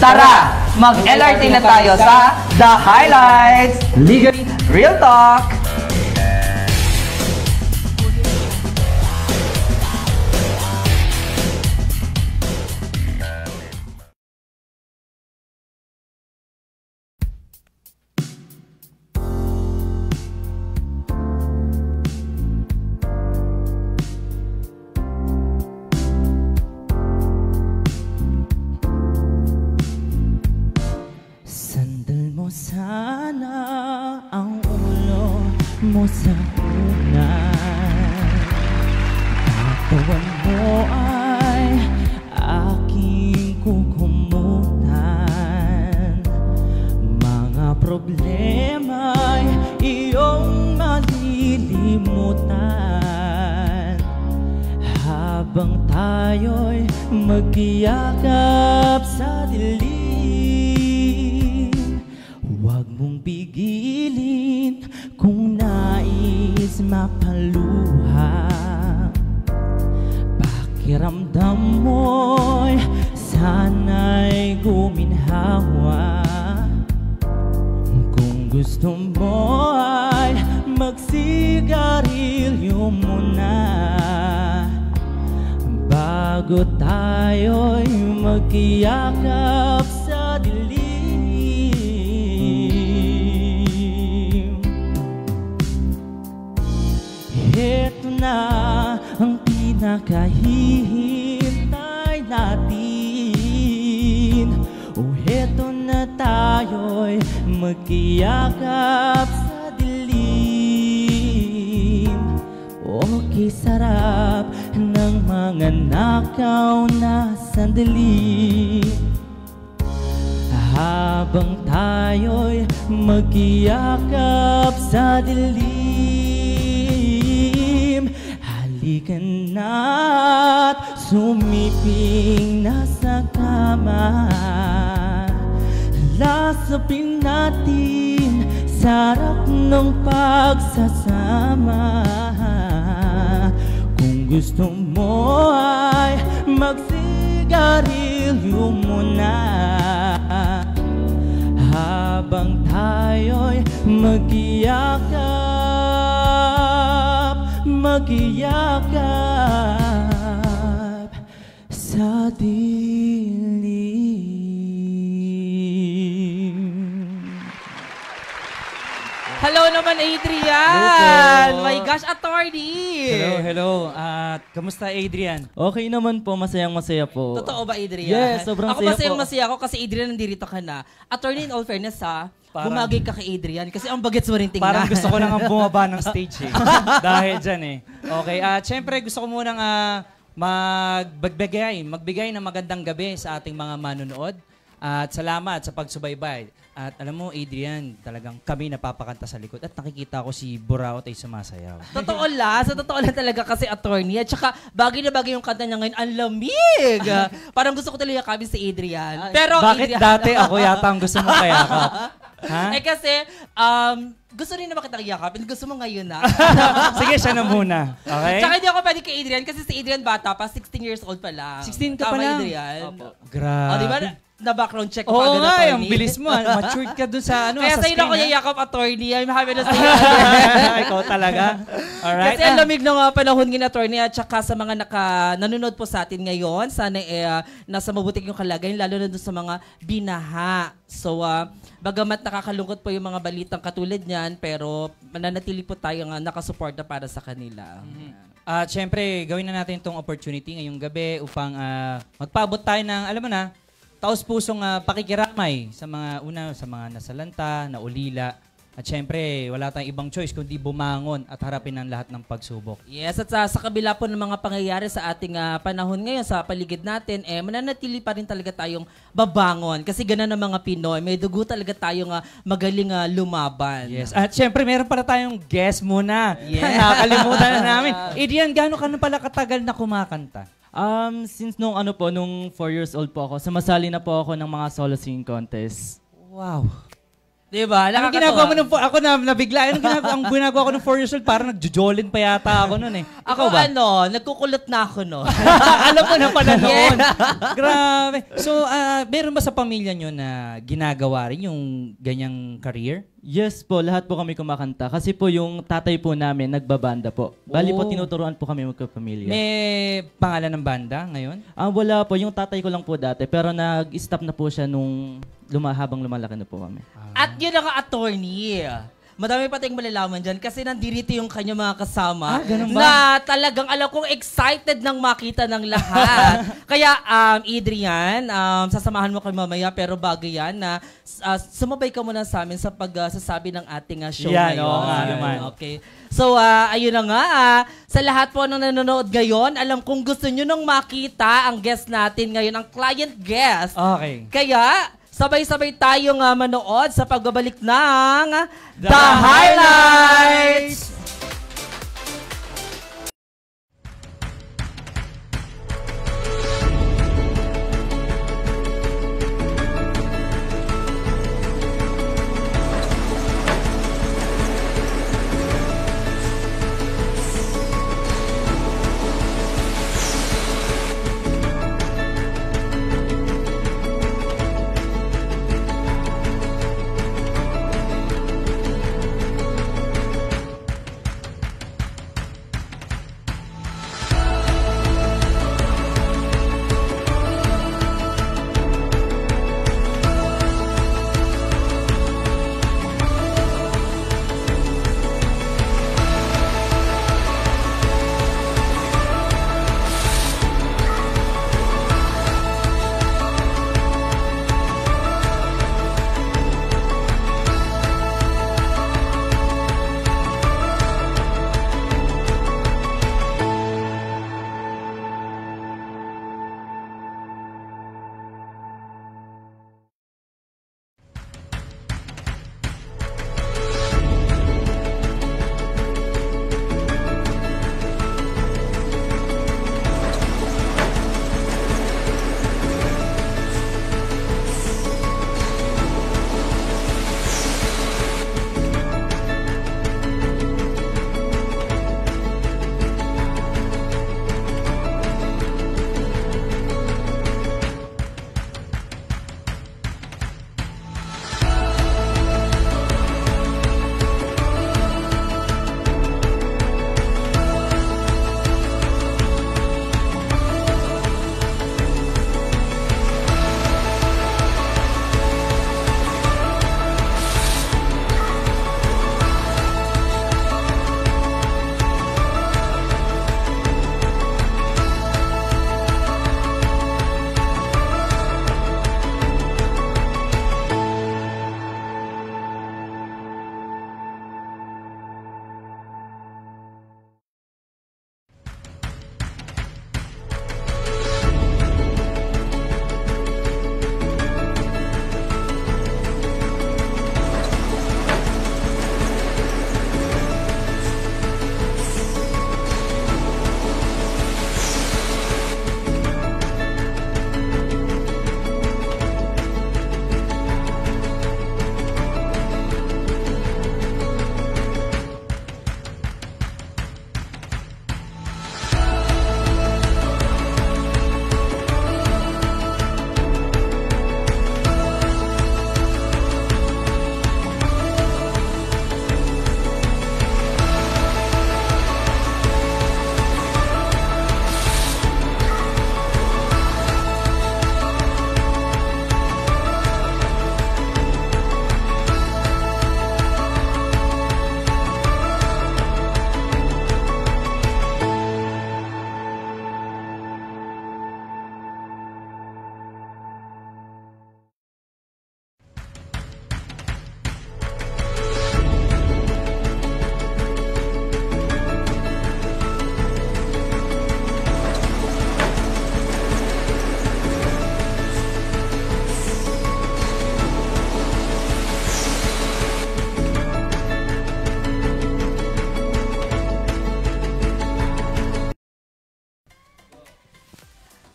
Tara, mag-LRT na tayo sa The Highlights! Legal Real Talk! Sana ang ulo mo sa unan, katawan mo ay aking kukumutan. Mga problema'y iyong malilimutan habang tayo'y magkiyakap sa dilim. Huwag mong pigilin kung nais mapaluha. Pakiramdam mo'y sana'y guminhawa. Kung gusto mo ay magsigarilyo muna bago tayo'y magkiyakap sa dilim. Heto na ang pinakahihintay natin. O heto na tayo'y magkiyakap sa dilim. Okay, sarap ng mga nakaw na sandali habang tayo'y magkiyakap sa dilim. Halika na't sumiping na sa kama. Lasapin natin sarap ng pagsasama. Kung gusto mo ay magsigarilyo muna habang tayo'y magkiyakap sa dilim. Hello naman, Adrian! Hello. My gosh, attorney! Hello. Kamusta, Adrian? Okay naman po, masayang-masaya po. Totoo ba, Adrian? Yes, sobrang ako saya po. masayang-masaya ako kasi Adrian, nandito ka na. Attorney, in all fairness bumagay ka kay Adrian kasi ang bagets mo rin tingnan. Parang gusto ko nang bumaba ng stage eh. Dahil dyan eh. Okay, syempre gusto ko munang magbigay ng magandang gabi sa ating mga manonood. At salamat sa pagsubaybay. At alam mo, Adrian, talagang kami napapakanta sa likod. At nakikita ko si Buraot ay sumasayaw. Totoo lang talaga kasi attorney. At saka, bagay na bagay yung kanta niya ngayon. Ang lamig! Parang gusto ko talaga kami si Adrian. Pero bakit Adrian, dati ako yata ang gusto mo kayakap? Ha? Eh kasi, gusto rin naman kitang yakapin. Gusto mo ngayon na. Sige, siya na muna. Okay? Tsaka hindi ako pwede kay Adrian kasi si Adrian bata pa, 16 years old pa lang. 16 ka pa Tama, lang? Adrian. Opo. Grabe. O, di ba? Na-background check pa Oo agad, nga, attorney. ang bilis mo. Matured ka dun sa Kaya sa sa'yo na ako screen, yayakap, attorney. I'm happy na sa'yo. Ikaw talaga. Alright. Kasi ang lamig ng panahon ng attorney at saka sa mga nanonood po sa atin ngayon, sana nasa mabuting yung kalagayan, lalo na dun sa mga binaha. So, bagamat nakakalungkot po yung mga balitang katulad niyan, pero mananatili po tayo nakasuporta para sa kanila. At syempre, gawin na natin itong opportunity ngayong gabi upang magpaabot tayo ng, alam mo na, taos-pusong pakikiramay sa mga nasalanta, naulila. At syempre, wala tayong ibang choice kundi bumangon at harapin ang lahat ng pagsubok. Yes, at sa kabila po ng mga pangyayari sa ating panahon ngayon, sa paligid natin, mananatili pa rin talaga tayong babangon. Kasi ganun ang mga Pinoy. May dugo talaga tayong magaling lumaban. Yes, at syempre, meron pala tayong guest muna. Yes. Nakakalimutan na namin. Adrian, gaano ka na pala katagal na kumakanta? Since nung 4 years old po ako, sumasali na po ako ng mga solo singing contest. Wow. Diba? Anong ginagawa mo nung, ako na nabigla, ang ginagawa ko nung 4 years old, parang nagjo-jolin pa yata ako nun eh. Ako Ikaw ba? nagkukulot na ako no. Alam mo na pala noon. Grabe. So, meron ba sa pamilya nyo na ginagawa rin yung ganyang career? Yes po, lahat po kami kumakanta. Kasi po yung tatay po namin nagbabanda po. Bali po, Oh. tinuturuan po kami magkapamilya. May pangalan ng banda ngayon? Wala po, yung tatay ko lang po dati. Pero nag-stop na po siya nung habang lumalaki na po kami. At yun ang attorney. Madami pa tayong malalaman dyan kasi nandito yung kanyang mga kasama ganun ba? na talagang alam kong excited nang makita ng lahat. Kaya, Adrian, sasamahan mo kami mamaya pero bago yan na sumabay ka muna sa amin sa pagsasabi ng ating show Yan, ngayon. oo nga naman. Okay. So, ayun na nga. Sa lahat po ng nanonood ngayon, alam kong gusto nyo nang makita ang guest natin ngayon, ang client guest. Okay. Kaya, sabay-sabay tayong manood sa pagbabalik ng The Highlights!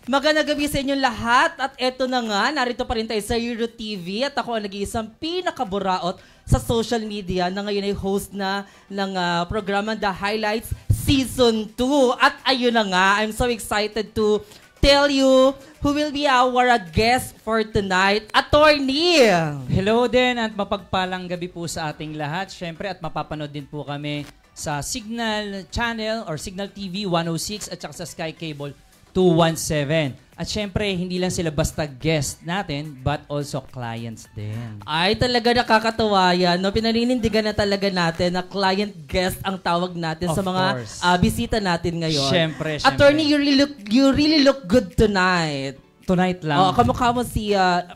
Magandang gabi sa inyong lahat. At eto na nga, narito pa rin tayo sa Euro TV. At ako ang nag-iisang pinakaburaot sa social media na ngayon ay host na ng programa The Highlights Season 2. At ayun na nga, I'm so excited to tell you who will be our guest for tonight, Attorney. Hello din at mapagpalang gabi po sa ating lahat. Siyempre at mapapanood din po kami sa Signal Channel or Signal TV 106 at saka sa Sky Cable 217. At syempre, hindi lang sila basta guest natin, but also clients din. Ay, talaga nakakatuwa yan. No? Pinaninindigan na talaga natin na client guest ang tawag natin Of sa mga course. bisita natin ngayon. Syempre. Attorney, you really look good tonight. Tonight lang. Oh, kamukha mo si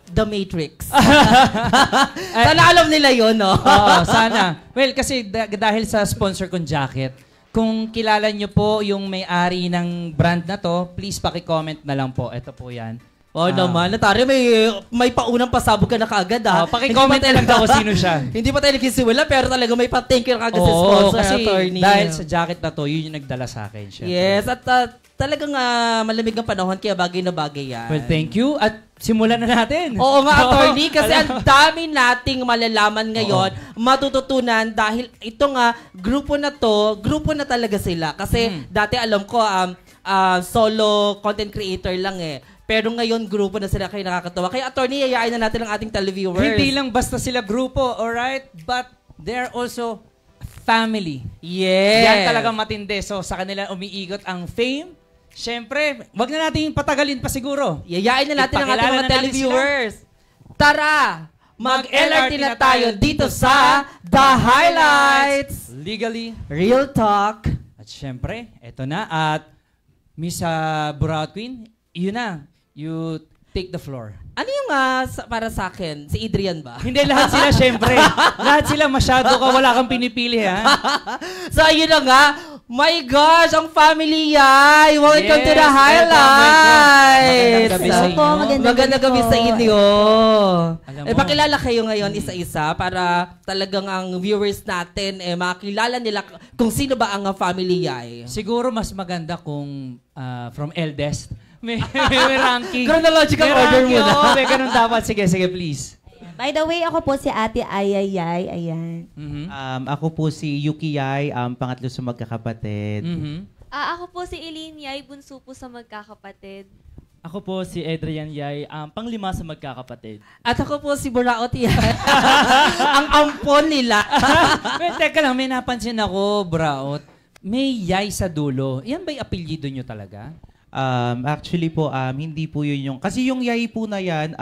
The Matrix. Sana alam nila yun, no? Oo, sana. Well, kasi dahil sa sponsor kong jacket, kung kilala nyo po yung may-ari ng brand na to, please paki-comment na lang po. Ito po yan. Oh, naman. Natari, may paunang pasabog ka na kaagad, ha? Paki-comment na lang daw kung sino siya. Hindi pa tayo nagsisimula, pero talaga may pa-thank you na kaagad sa Oo, sponsor, kasi Attorney. dahil sa jacket na to, yun yung nagdala sa akin. Syempre. Yes, at talagang malamig ang panahon, kaya bagay na bagay yan. Well, thank you. At simulan na natin. Oo nga, Attorney, kasi ang dami nating malalaman ngayon, matututunan dahil ito nga, grupo na talaga sila. Kasi dati alam ko, solo content creator lang eh. Pero ngayon, grupo na sila, kaya nakakatawa. Kaya, Attorney, yayain na natin ang ating televiewers. Hindi lang basta sila grupo, alright? But they're also family. Yes. Yan talagang matindi. So, sa kanila umiigot ang fame. Siyempre, wag na natin patagalin pa siguro. Yayain na natin ang ating Ipakilala mga na natin televiewers. Tara! Mag-LRT na tayo dito sa The Highlights! Legally. Real Talk. At siyempre, eto na. At Miss Buraot Queen, yun na. You take the floor. Ano yung para sa akin? Si Adrian ba? Hindi, lahat sila siyempre. Lahat sila masyado ka, wala kang pinipili, ha? So, ayun na nga. My gosh, ang family yay! Welcome to The Highlights! Magandang gabi sa inyo. Magandang gabi sa inyo. Alam mo. Pakilala kayo ngayon isa-isa para talagang ang viewers natin makilala nila kung sino ba ang family yay. Siguro mas maganda kung from eldest. May ranking. Chronological May order ranking, muna. oo, may ganun dapat. Sige, please. By the way, ako po si Ate Ayayay. Ayan. Mhm. Ako po si Yuki Yai, pangatlo sa magkakapatid. Mhm. Ako po si Eileen Yay, bunso po sa magkakapatid. Ako po si Adrian Yay, panglima sa magkakapatid. At ako po si Buraot yan. Ang ampon nila. Wait, teka lang, may napansin ako, Braot. May yay sa dulo. Yan ba'y apelyido nyo talaga? Actually po, hindi po yun yung... Kasi yung Yai po na yan,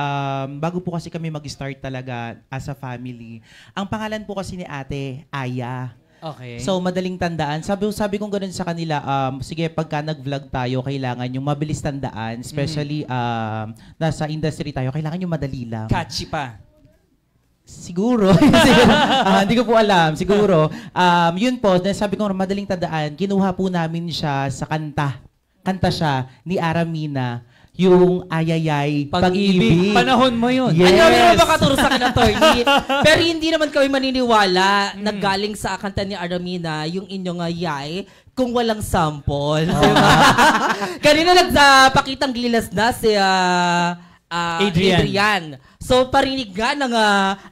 bago po kasi kami mag-start talaga as a family, ang pangalan po kasi ni ate, Aya. Okay. So, madaling tandaan. Sabi kong ganun sa kanila, sige, pagka nag-vlog tayo, kailangan yung mabilis tandaan. Especially, nasa industry tayo, kailangan yung madali lang. Catchy pa. Siguro. Hindi ko po alam. Siguro. Yun po, sabi ko, madaling tandaan, kinuha po namin siya sa kanta. Kanta siya ni Aramina, yung Ayayay, Pag-ibig. Panahon mo yun. Yes. Ano naman makaturo sa akin, Attorney? Pero hindi naman kami maniniwala na galing sa kanta ni Aramina yung inyong yay kung walang sample. Diba? Kanina nagpakitang gilas na si Adrian. So, parinig nga ng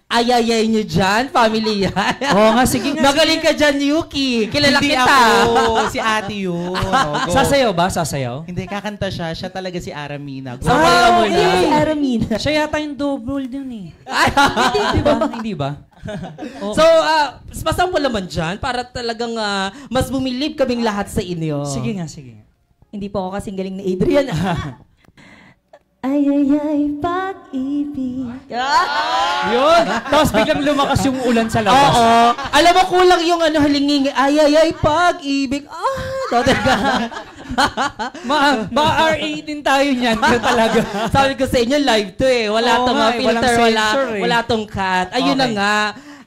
ayayay nyo dyan, family yan. Oo nga, sige nga. Magaling ka dyan, Yuki. Kilala Hindi kita. ako. Si ate yun. Go. Sasayaw ba? Sasayaw? Hindi, kakanta siya. Siya talaga si Aramina. Go. Sabayan mo Hindi na. si Aramina. Siya yata yung double din eh. Ay, Hindi ba? Hindi ba? So, pasample naman dyan para talagang mas bumilib kaming lahat sa inyo. Sige nga, sige nga. Hindi po ako kasing galing ni Adrian. Ayayay, pag-ibig. Yun! Tapos biglang lumakas yung ulan sa labas. Oo. Alam mo, kulang yung halinging, ay, pag-ibig. Talaga. Baka R18 tayo niyan. Kaya talaga. Sabi ko sa inyo, live to eh. Wala Oo tong nga eh, walang filter, censor eh. wala tong cut. Ayun na Okay. nga.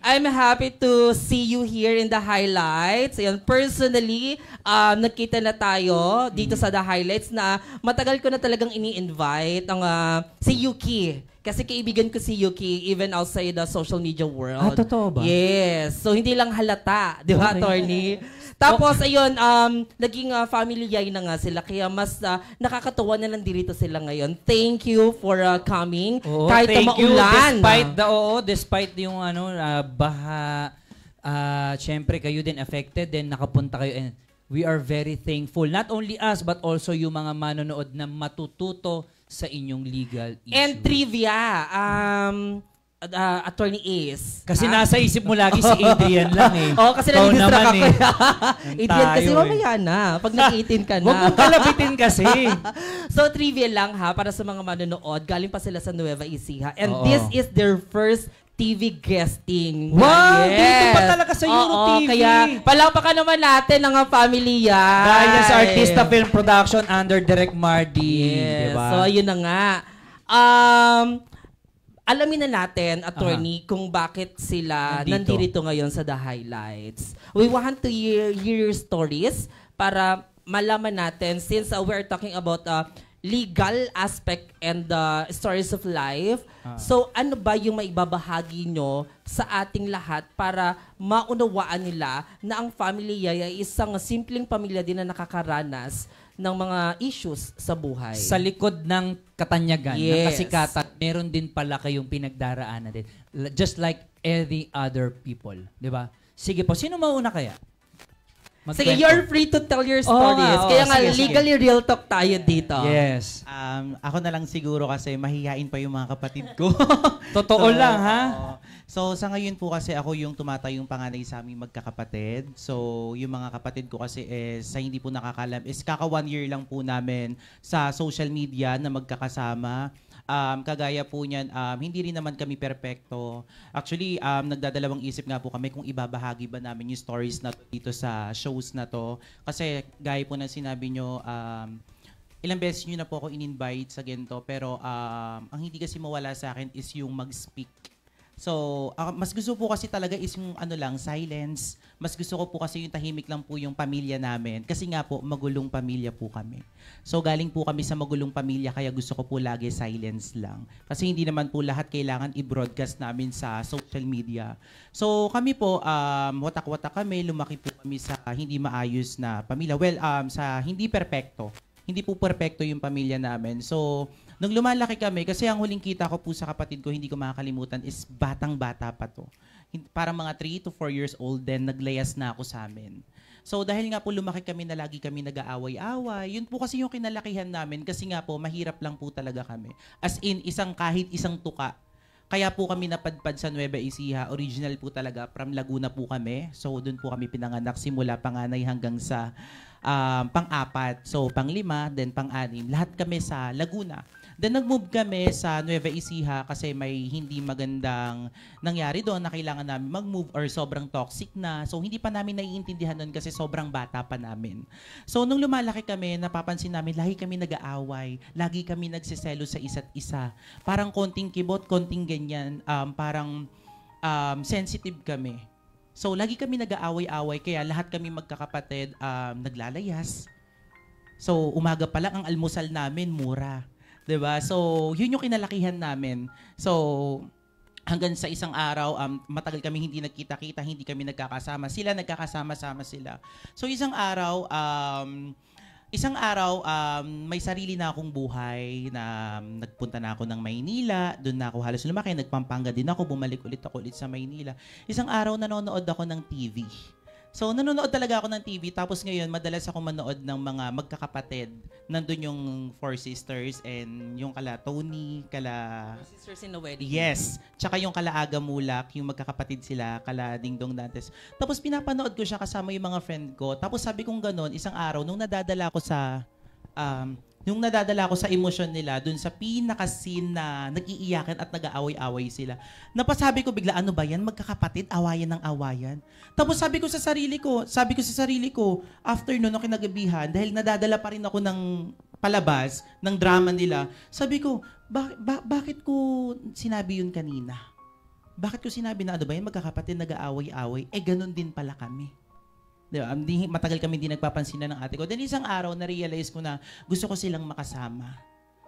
I'm happy to see you here in The Highlights. Ayan, personally, nakita na tayo dito sa The Highlights na matagal ko na talagang ini-invite ang si Yuki. Kasi kaibigan ko si Yuki even outside the social media world. Totoo ba? Yes. So, hindi lang halata. Di ba, Okay. Attorney? Tapos, ayun, naging family yay na nga sila. Kaya mas nakakatuwa na nandito sila ngayon. Thank you for coming. Oo, Kahit na thank you. maulan. Despite yung baha, syempre kayo din affected, then nakapunta kayo, and we are very thankful. Not only us, but also yung mga manonood na matututo sa inyong legal issue. And trivia, Attorney Ace. Kasi nasa isip mo lagi si Adrian lang eh. Oo, kasi Ikaw nadidistract naman ako. Adrian, kasi tayo mamaya na. Pag nag-18 ka na. Huwag mong kalabitin kasi. So, trivia lang ha, para sa mga manonood. Galing pa sila sa Nueva Ecija. And Oo. this is their first TV guesting. Wow! Yes. Dito pa talaga sa Euro Oo, TV. Kaya, palakpakan naman natin ang family yan. Dahil yan sa Artista Film Production under Direk Mardy. Yes. Diba? So, yun na nga. Alamin na natin, attorney, kung bakit sila nandito ngayon sa The Highlights. We want to hear your stories para malaman natin, since we're talking about legal aspect and the stories of life. So, ano ba yung maibabahagi nyo sa ating lahat para maunawaan nila na ang family yaya ay isang simpleng pamilya din na nakakaranas ng mga issues sa buhay? Sa likod ng katanyagan, ng Yes. kasikatan, meron din pala kayong pinagdaraanan din. Just like any other people. Di ba? Sige po, sino mauna kaya? Sige, you're free to tell your stories. Oo, Kaya nga, sige, sige. legally real talk tayo dito. Yes. Ako na lang siguro kasi mahihain pa yung mga kapatid ko. Totoo lang, ha? So, sa ngayon po kasi ako yung tumatayong panganay sa aming magkakapatid. So, yung mga kapatid ko kasi sa hindi po nakakalam is kaka 1 year lang po namin sa social media na magkakasama. Kagaya po niyan, hindi rin naman kami perpekto. Actually, nagdadalawang isip nga po kami kung ibabahagi ba namin yung stories na to dito sa shows na to. Kasi gaya po ng sinabi nyo, ilang beses nyo na po ako in-invite sa ganito, pero ang hindi kasi mawala sa akin is yung mag-speak. So, mas gusto po kasi talaga is yung silence. Mas gusto ko po kasi yung tahimik lang po yung pamilya namin. Kasi nga po, magulong pamilya po kami. So, galing po kami sa magulong pamilya, kaya gusto ko po lagi silence lang. Kasi hindi naman po lahat kailangan i-broadcast namin sa social media. So, kami po, watak-watak kami, lumaki po kami sa hindi maayos na pamilya. Well, sa hindi perpekto. Hindi po perpekto yung pamilya namin. So, nung lumalaki kami, kasi ang huling kita ko po sa kapatid ko, hindi ko makakalimutan, is batang-bata pa to. Parang mga 3 to 4 years old, then naglayas na ako sa amin. So dahil nga po lumaki kami na lagi kami nag-aaway-away, yun po kasi yung kinalakihan namin, kasi nga po mahirap lang po talaga kami. As in, kahit isang tuka. Kaya po kami napadpad sa Nueva Ecija. Original po talaga, from Laguna po kami. So doon po kami pinanganak, simula panganay hanggang sa pang-4. So pang-5, then pang-6. Lahat kami sa Laguna. Then nag-move kami sa Nueva Ecija kasi may hindi magandang nangyari doon na kailangan namin mag-move or sobrang toxic na. So hindi pa namin naiintindihan doon kasi sobrang bata pa namin. So nung lumalaki kami, napapansin namin lagi kami nag-aaway, lagi kami nagsiselo sa isa't isa. Parang konting kibot, konting ganyan, parang sensitive kami. So lagi kami nag-aaway-away kaya lahat kami magkakapatid naglalayas. So umaga pa lang ang almusal namin mura. 'Di ba? So, yun yung kinalakihan namin. So, hanggang sa isang araw, matagal kami hindi nagkita-kita, hindi kami nagkakasama. Sila nagkakasama-sama sila. So, isang araw, may sarili na akong buhay na nagpunta na ako ng Maynila. Doon na ako halos lumaki. Nagpampanga din ako. Bumalik ulit sa Maynila. Isang araw, nanonood ako ng TV. So, nanonood talaga ako ng TV. Tapos ngayon, madalas ako manood ng mga magkakapatid. Nandun yung Four Sisters and yung kala Tony, kala... Sisters in the Wedding. Yes. Tsaka yung kala Aga Mulak, yung magkakapatid sila, kala Dingdong Dantes. Tapos pinapanood ko siya kasama yung mga friend ko. Tapos sabi kong ganun, isang araw, nung nadadala ko sa emosyon nila, dun sa pinaka-scene na nag-iiyakan at nag-aaway-away sila. Napasabi ko bigla, ano ba yan? Magkakapatid, awayan ng awayan. Tapos sabi ko sa sarili ko, after nun, nung kinagabihan, dahil nadadala pa rin ako ng palabas, ng drama nila, sabi ko, bakit ko sinabi yun kanina? Bakit ko sinabi na ano ba yan? Magkakapatid, nag-aaway-away. Ganun din pala kami. Diba? Matagal kami hindi nagpapansinan ng ate ko. Then isang araw, na-realize ko na gusto ko silang makasama.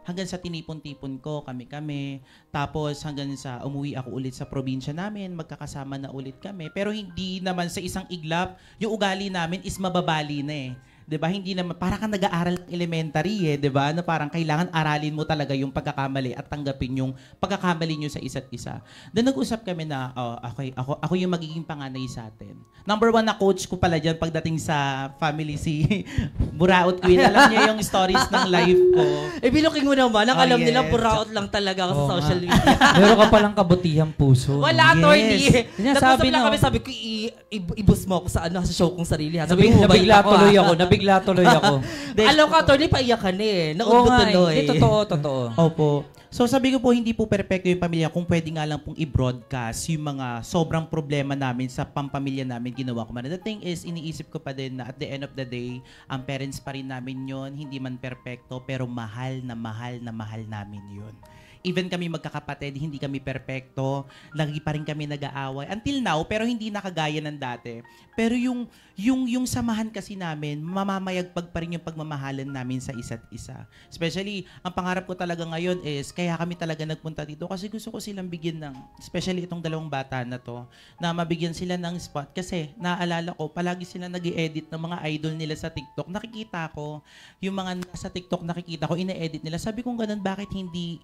hanggang sa tinipon-tipon ko, kami-kami. Tapos hanggang sa umuwi ako ulit sa probinsya namin, magkakasama na ulit kami. Pero hindi naman sa isang iglap, yung ugali namin is mababali na eh. 'Di ba? Hindi naman para kang nag-aaral ng elementary 'di ba? Na parang kailangan aralin mo talaga yung pagkakamali at tanggapin yung pagkakamali niyo sa isa't isa. Then nag-usap kami na okay, ako yung magiging panganay sa atin. Number 1 na coach ko pala diyan pagdating sa family si Buraot Queen. Alam niya yung stories ng life ko. Biluking mo naman. Ang alam yes. nila, buraot lang talaga ako sa Oo social nga. media. Meron ka palang kabutihang puso. Wala, Yes. attorney. Sinasabi Nag-usap lang na- kami, sabi ko, ibus mo ako sa sa show kong sarili. Ha? Sabi ko, Nabigla mabait tuloy ha? ako. Nabigla tuloy ako. Alam ka, attorney, paiyak ka na eh. Oo Naudlo nga tuloy. totoo. Opo. So sabi ko po, hindi po perfecto yung pamilya. Kung pwede nga lang pong i-broadcast yung mga sobrang problema namin sa pampamilya namin, ginawa ko man. The thing is, iniisip ko pa din na at the end of the day, ang parents pa rin namin yon, hindi man perfecto, pero mahal na mahal na mahal namin yun. Even kami magkakapatid, hindi kami perfecto. Lagi pa rin kami nag-aaway. Until now, pero hindi nakagaya ng dati. Pero yung samahan kasi namin, mamamayagpag pa rin yung pagmamahalan namin sa isa't isa. Especially, ang pangarap ko talaga ngayon is, kaya kami talaga nagpunta dito kasi gusto ko silang bigyan ng, especially itong dalawang bata na to, na mabigyan sila ng spot. Kasi, naalala ko, palagi sila nag-i-edit ng mga idol nila sa TikTok. Nakikita ko, yung mga nasa TikTok nakikita ko, ine-edit nila. Sabi ko ganun, bakit hindi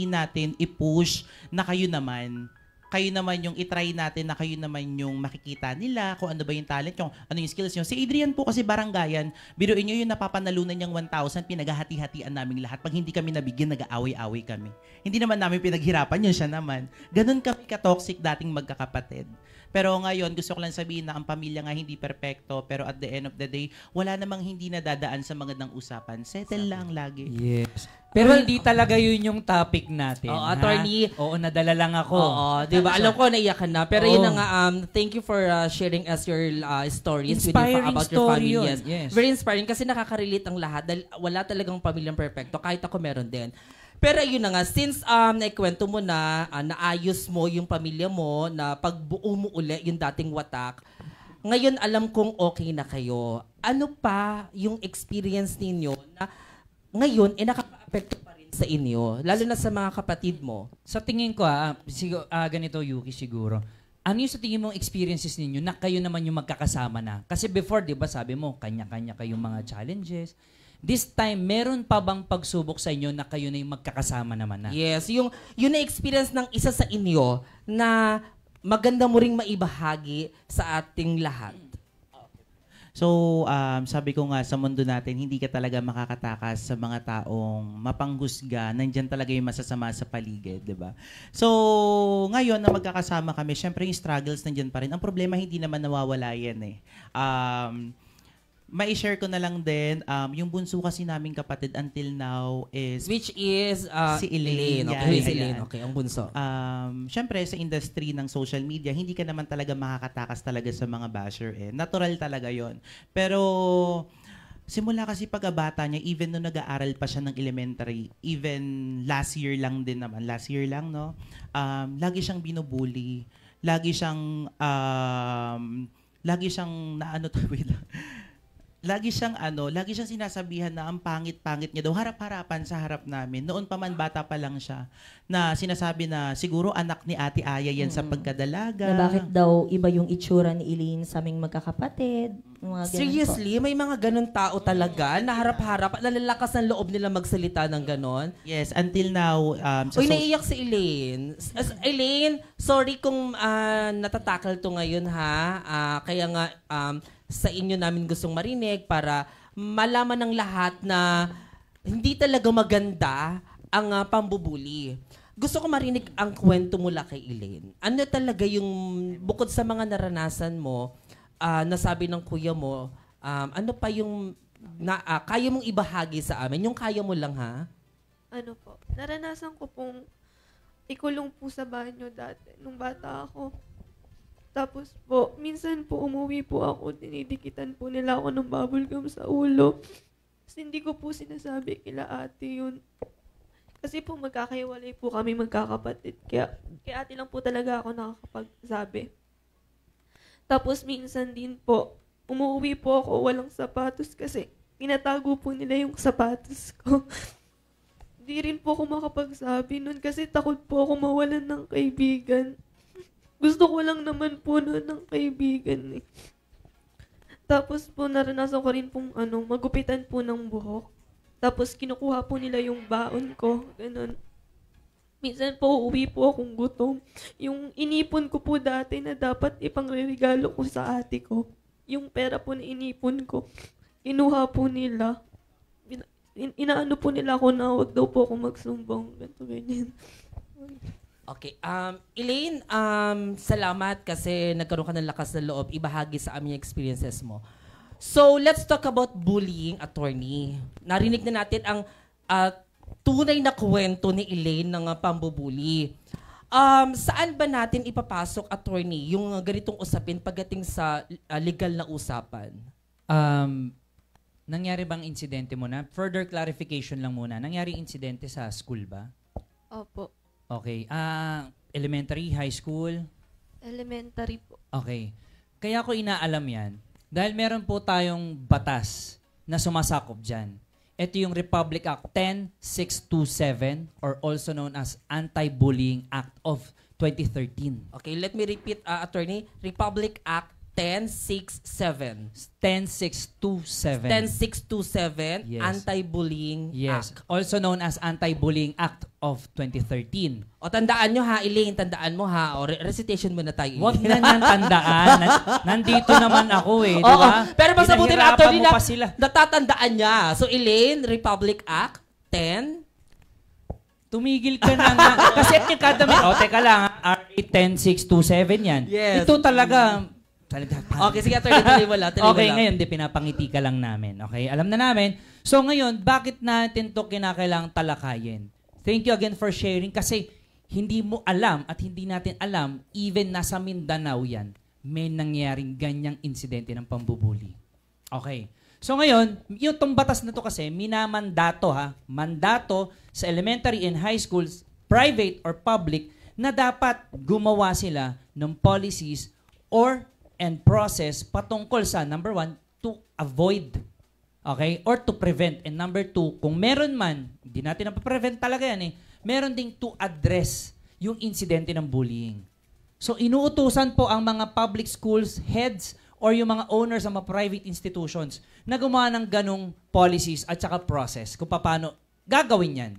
natin i-push na kayo naman yung i-try natin na kayo naman yung makikita nila, kung ano ba yung talent nyo, ano yung skills nyo. Si Adrian po kasi baranggayan, biruin nyo yung napapanalunan niyang 1,000, pinaghahati-hatian namin lahat. Pag hindi kami nabigyan, nag-aaway-away kami. Hindi naman namin pinaghirapan yun, siya naman. Ganun kami ka-toxic dating magkakapatid. Pero ngayon, gusto ko lang sabihin na ang pamilya nga hindi perpekto, pero at the end of the day, wala namang hindi nadadaan sa magandang usapan. Settle lang lagi. Yes. Pero hindi talaga yun yung topic natin. Oo, ha? attorney. Oo, nadala lang ako. Oo, di ba? Alam ko, naiyak ka na. Pero Oo. yun na nga, thank you for sharing us your stories Inspiring about your story family. yun. Yes. Yes. Very inspiring kasi nakaka-relate ang lahat dahil wala talagang pamilyang perfecto. Kahit ako meron din. Pero yun na nga, since naikwento mo na, naayos mo yung pamilya mo, na pagbuo mo uli yung dating watak, ngayon alam kong okay na kayo. Ano pa yung experience ninyo na ngayon nakaka-apekto pa rin sa inyo, lalo na sa mga kapatid mo? Sa tingin ko, ganito Yuki siguro. Ano yung sa tingin mong experiences ninyo na kayo naman yung magkakasama na? Kasi before, di ba, sabi mo, kanya-kanya kayong mga challenges. This time, meron pa bang pagsubok sa inyo na kayo na yung magkakasama naman na? Yes, yung na-experience ng isa sa inyo na maganda mo ring maibahagi sa ating lahat. So, sabi ko nga, sa mundo natin, hindi ka talaga makakatakas sa mga taong mapanghusga. Nandyan talaga yung masasama sa paligid, di ba? So, ngayon na magkakasama kami, syempre yung struggles nandyan pa rin. Ang problema, hindi naman nawawala yan eh. Ma-share ko na lang din, yung bunso kasi naming kapatid until now is Which is si Elaine. Okay, Yan, si yan. Elaine. Okay, ang bunso. Syempre sa industry ng social media, hindi ka naman talaga makakatakas talaga sa mga basher eh. Natural talaga yon. Pero simula kasi pagkabata niya, even nung nag-aaral pa siya ng elementary, even last year lang, no? Lagi siyang binubuli. Lagi siyang lagi siyang sinasabihan na ang pangit-pangit niya daw, harap-harapan sa harap namin. Noon pa man, bata pa lang siya, na sinasabi na siguro anak ni Ate Aya yan sa pagkadalaga. Na bakit daw iba yung itsura ni Elaine sa aming magkakapatid. Mga ganun Seriously, may mga ganun tao talaga na harap-harap, nalalakas ng loob nila magsalita ng ganon. Yes, until now, Uy, naiiyak si Elaine. Elaine, sorry kung natatakal to ngayon ha. Kaya nga, sa inyo namin gustong marinig para malaman ng lahat na hindi talaga maganda ang pambubuli. Gusto ko marinig ang kwento mula kay Elaine. Ano talaga yung, bukod sa mga naranasan mo, nasabi ng kuya mo, ano pa yung kaya mong ibahagi sa amin? Yung kaya mo lang, ha? Ano po, naranasan ko pong ikulong po sa banyo dati nung bata ako. Tapos po, minsan po umuwi po ako, dinidikitan po nila ako ng bubble gum sa ulo. Kasi hindi ko po sinasabi kila ate yun. Kasi po magkakaiwalay po kami magkakapatid. Kaya ate lang po talaga ako nakakapagsabi. Tapos minsan din po, umuwi po ako walang sapatos kasi tinatago po nila yung sapatos ko. di rin po ako makapagsabi nun kasi takot po ako mawalan ng kaibigan. Gusto ko lang naman po nun ng kaibigan eh. Tapos po naranasan ko rin pong magupitan po ng buhok. Tapos kinukuha po nila yung baon ko. Ganun. Minsan po uuwi po akong gutom. Yung inipon ko po dati na dapat ipangregalo ko sa ate ko. Yung pera po na inipon ko, kinuha po nila. Inaano po nila ako na huwag daw po ako magsumbong. Ganito, ganyan. Okay. Elaine, salamat kasi nagkaroon ka ng lakas ng loob ibahagi sa amin yung experiences mo. So, let's talk about bullying, attorney. Narinig na natin ang tunay na kwento ni Elaine ng pambubuli. Saan ba natin ipapasok, attorney, yung ganitong usapin pagdating sa legal na usapan? Nangyari bang insidente mo na? Further clarification lang muna. Nangyari insidente sa school ba? Opo. Okay. Elementary, high school? Elementary po. Okay. Kaya ko inaalam yan dahil meron po tayong batas na sumasakop dyan. Ito yung Republic Act 10627 or also known as Anti-Bullying Act of 2013. Okay, let me repeat, attorney. Republic Act 10627. 10627. 10627, Yes. Anti-Bullying Yes. Act. Also known as Anti-Bullying Act of 2013. O tandaan nyo ha, Elaine, tandaan mo ha. O recitation mo na tayo. Huwag na niyang tandaan. Nandito naman ako eh, di Oo, ba? pero mas mabuti na Pinahirapan attorney mo na pa sila. natatandaan niya. So Elaine, Republic Act 10. Tumigil ka na nga. Kasi at yung kada teka lang, RA 10627 yan. Yes. Ito talaga, Okay, sige attorney, tuloy mo lang. okay, ngayon, pinapangiti ka lang namin. Okay, alam na namin. So ngayon, bakit natin to kinakailangang talakayin? Thank you again for sharing kasi hindi mo alam at hindi natin alam, even nasa Mindanao yan, may nangyaring ganyang insidente ng pambubuli. Okay. So ngayon, yung tong batas na to kasi, minamandato mandato sa elementary and high schools, private or public, na dapat gumawa sila ng policies and process patungkol sa, number 1, to avoid, okay, or to prevent. And number 2, kung meron man, hindi natin napaprevent talaga yan meron ding to address yung insidente ng bullying. So, inuutusan po ang mga public schools heads or yung mga owners ng mga private institutions na gumawa ng ganong policies at saka process kung paano gagawin yan.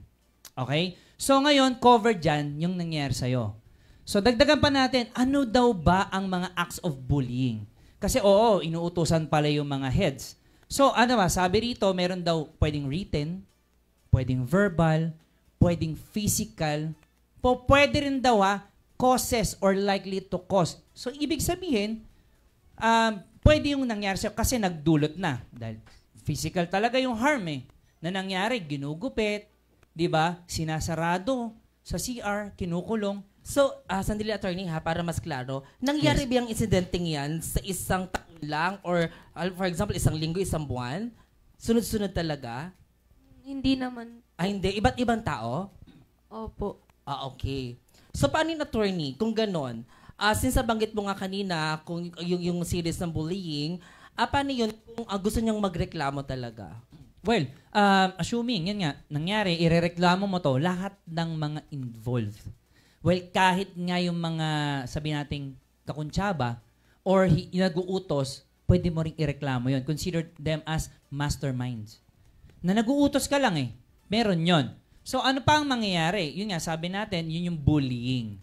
Okay? So, ngayon, covered dyan yung nangyari sa'yo. So, dagdagan pa natin, ano daw ba ang mga acts of bullying? Kasi oo, inuutusan pala yung mga heads. So, ano ba, sabi rito, meron daw pwedeng written, pwedeng verbal, pwedeng physical, pwede rin daw causes or likely to cause. So, ibig sabihin, pwede yung nangyari sa'yo kasi nagdulot na. Dahil physical talaga yung harm na nangyari, ginugupit, di ba? Sinasarado sa CR, kinukulong. So, sandali attorney para mas klaro, nangyari ba yung incidenteng yan sa isang taon lang or for example, isang linggo, isang buwan? Sunod-sunod talaga? Hindi naman. Hindi. Iba't ibang tao? Opo. Okay. So, paano yung attorney? Kung ganon, since nabanggit mo nga kanina, kung yung series ng bullying, paano yun kung gusto niyang magreklamo talaga? Well, assuming, yan nga, nangyari, irereklamo mo to, lahat ng mga involved. Well, kahit nga yung mga, sabi nating kakuntsaba, or nag-uutos, pwede mo rin ireklamo yon. Consider them as masterminds. Na nag-uutos ka lang meron yon. So, ano pa ang mangyayari? Yun nga, sabi natin, yun yung bullying.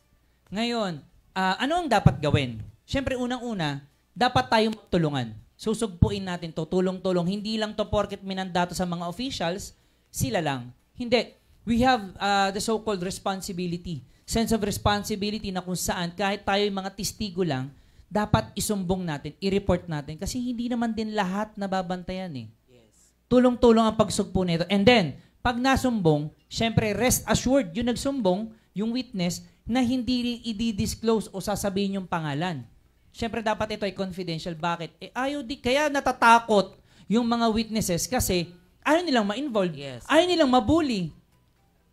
Ngayon, ano ang dapat gawin? Siyempre, unang-una, dapat tayong magtulungan. Susugpuin natin to, tulong-tulong. Hindi lang to porket minandato sa mga officials, sila lang. Hindi. We have the so-called responsibility. Sense of responsibility na kung saan kahit tayo yung mga testigo lang, dapat isumbong natin, i-report natin kasi hindi naman din lahat nababantayan Yes. Tulong-tulong ang pagsugpo nito. And then, pag nasumbong, syempre rest assured yung nagsumbong, yung witness, na hindi i-disclose o sasabihin yung pangalan. Syempre dapat ito ay confidential. Bakit? Kaya natatakot yung mga witnesses kasi ayaw nilang ma-involve. Yes. Ayaw nilang mabully.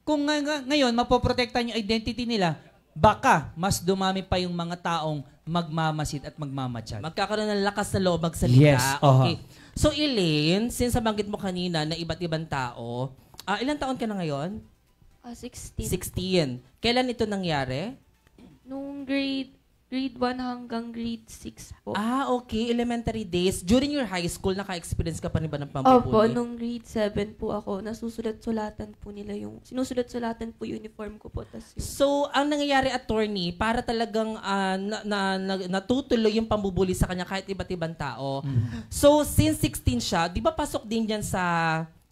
Kung ngayon, mapoprotektan yung identity nila, baka mas dumami pa yung mga taong magmamasid at magmamatsyag. Magkakaroon ng lakas na loob magsalita. Yes. Okay. So, Elaine, since nabanggit mo kanina na iba't ibang tao, ilang taon ka na ngayon? 16. 16. Kailan ito nangyari? Nung grade 1 hanggang grade 6 po. Ah, okay. Elementary days. During your high school, naka-experience ka pa rin ba ng Opo, pambubuli? nung grade 7 po ako, nasusulat-sulatan po nila sinusulat-sulatan po yung uniform ko po. So, ang nangyayari, attorney, para talagang natutuloy yung pambubuli sa kanya kahit iba't ibang tao. So, since 16 siya, di ba pasok din yan sa...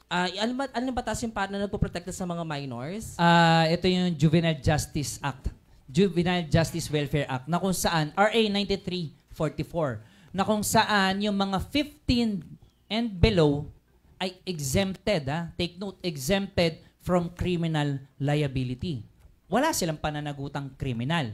ano ba batas yung paano nagpo-protect sa mga minors? Ito yung Juvenile Justice Act. Juvenile Justice Welfare Act na kung saan, RA 9344, na kung saan yung mga 15 and below ay exempted, take note, exempted from criminal liability. Wala silang pananagutang kriminal.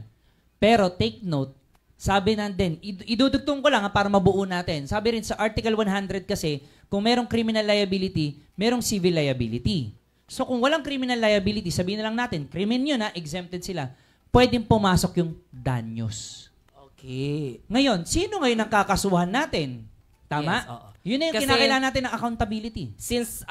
Pero take note, sabi nandun, idudugtong ko lang para mabuo natin. Sabi rin sa Article 100 kasi, kung merong criminal liability, merong civil liability. So kung walang criminal liability, sabihin na lang natin, krimen yun exempted sila. Pwedeng pumasok yung danyos. Okay. Ngayon, sino ngayon ang kakasuhan natin? Tama? Yes, oo. Yun na yung Kasi- kinakailangan natin ng accountability. Since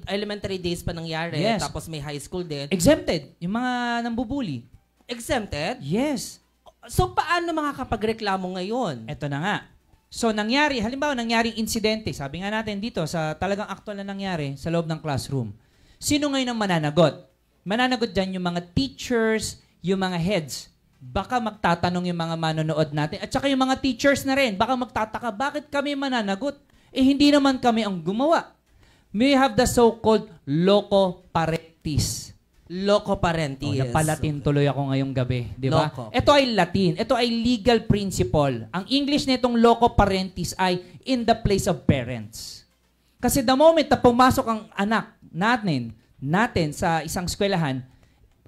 elementary days pa nangyari, Yes. tapos may high school din, Exempted. Yung mga nambubuli. exempted? Yes. So, paano makakapagreklamo ngayon? Eto na nga. So, halimbawa, nangyaring insidente. Sabi nga natin dito, sa talagang actual na nangyari sa loob ng classroom. Sino ngayon ang mananagot? Mananagot dyan yung mga teachers, yung mga heads. Baka magtatanong yung mga manonood natin. At saka yung mga teachers na rin. Baka magtataka, bakit kami mananagot? Hindi naman kami ang gumawa. We have the so-called loco parentis. Loco parentis. Napalatin tuloy ako ngayong gabi. Di ba? Loco. Ito ay Latin. Ito ay legal principle. Ang English nitong loco parentis ay in the place of parents. Kasi the moment na pumasok ang anak natin sa isang eskwelahan,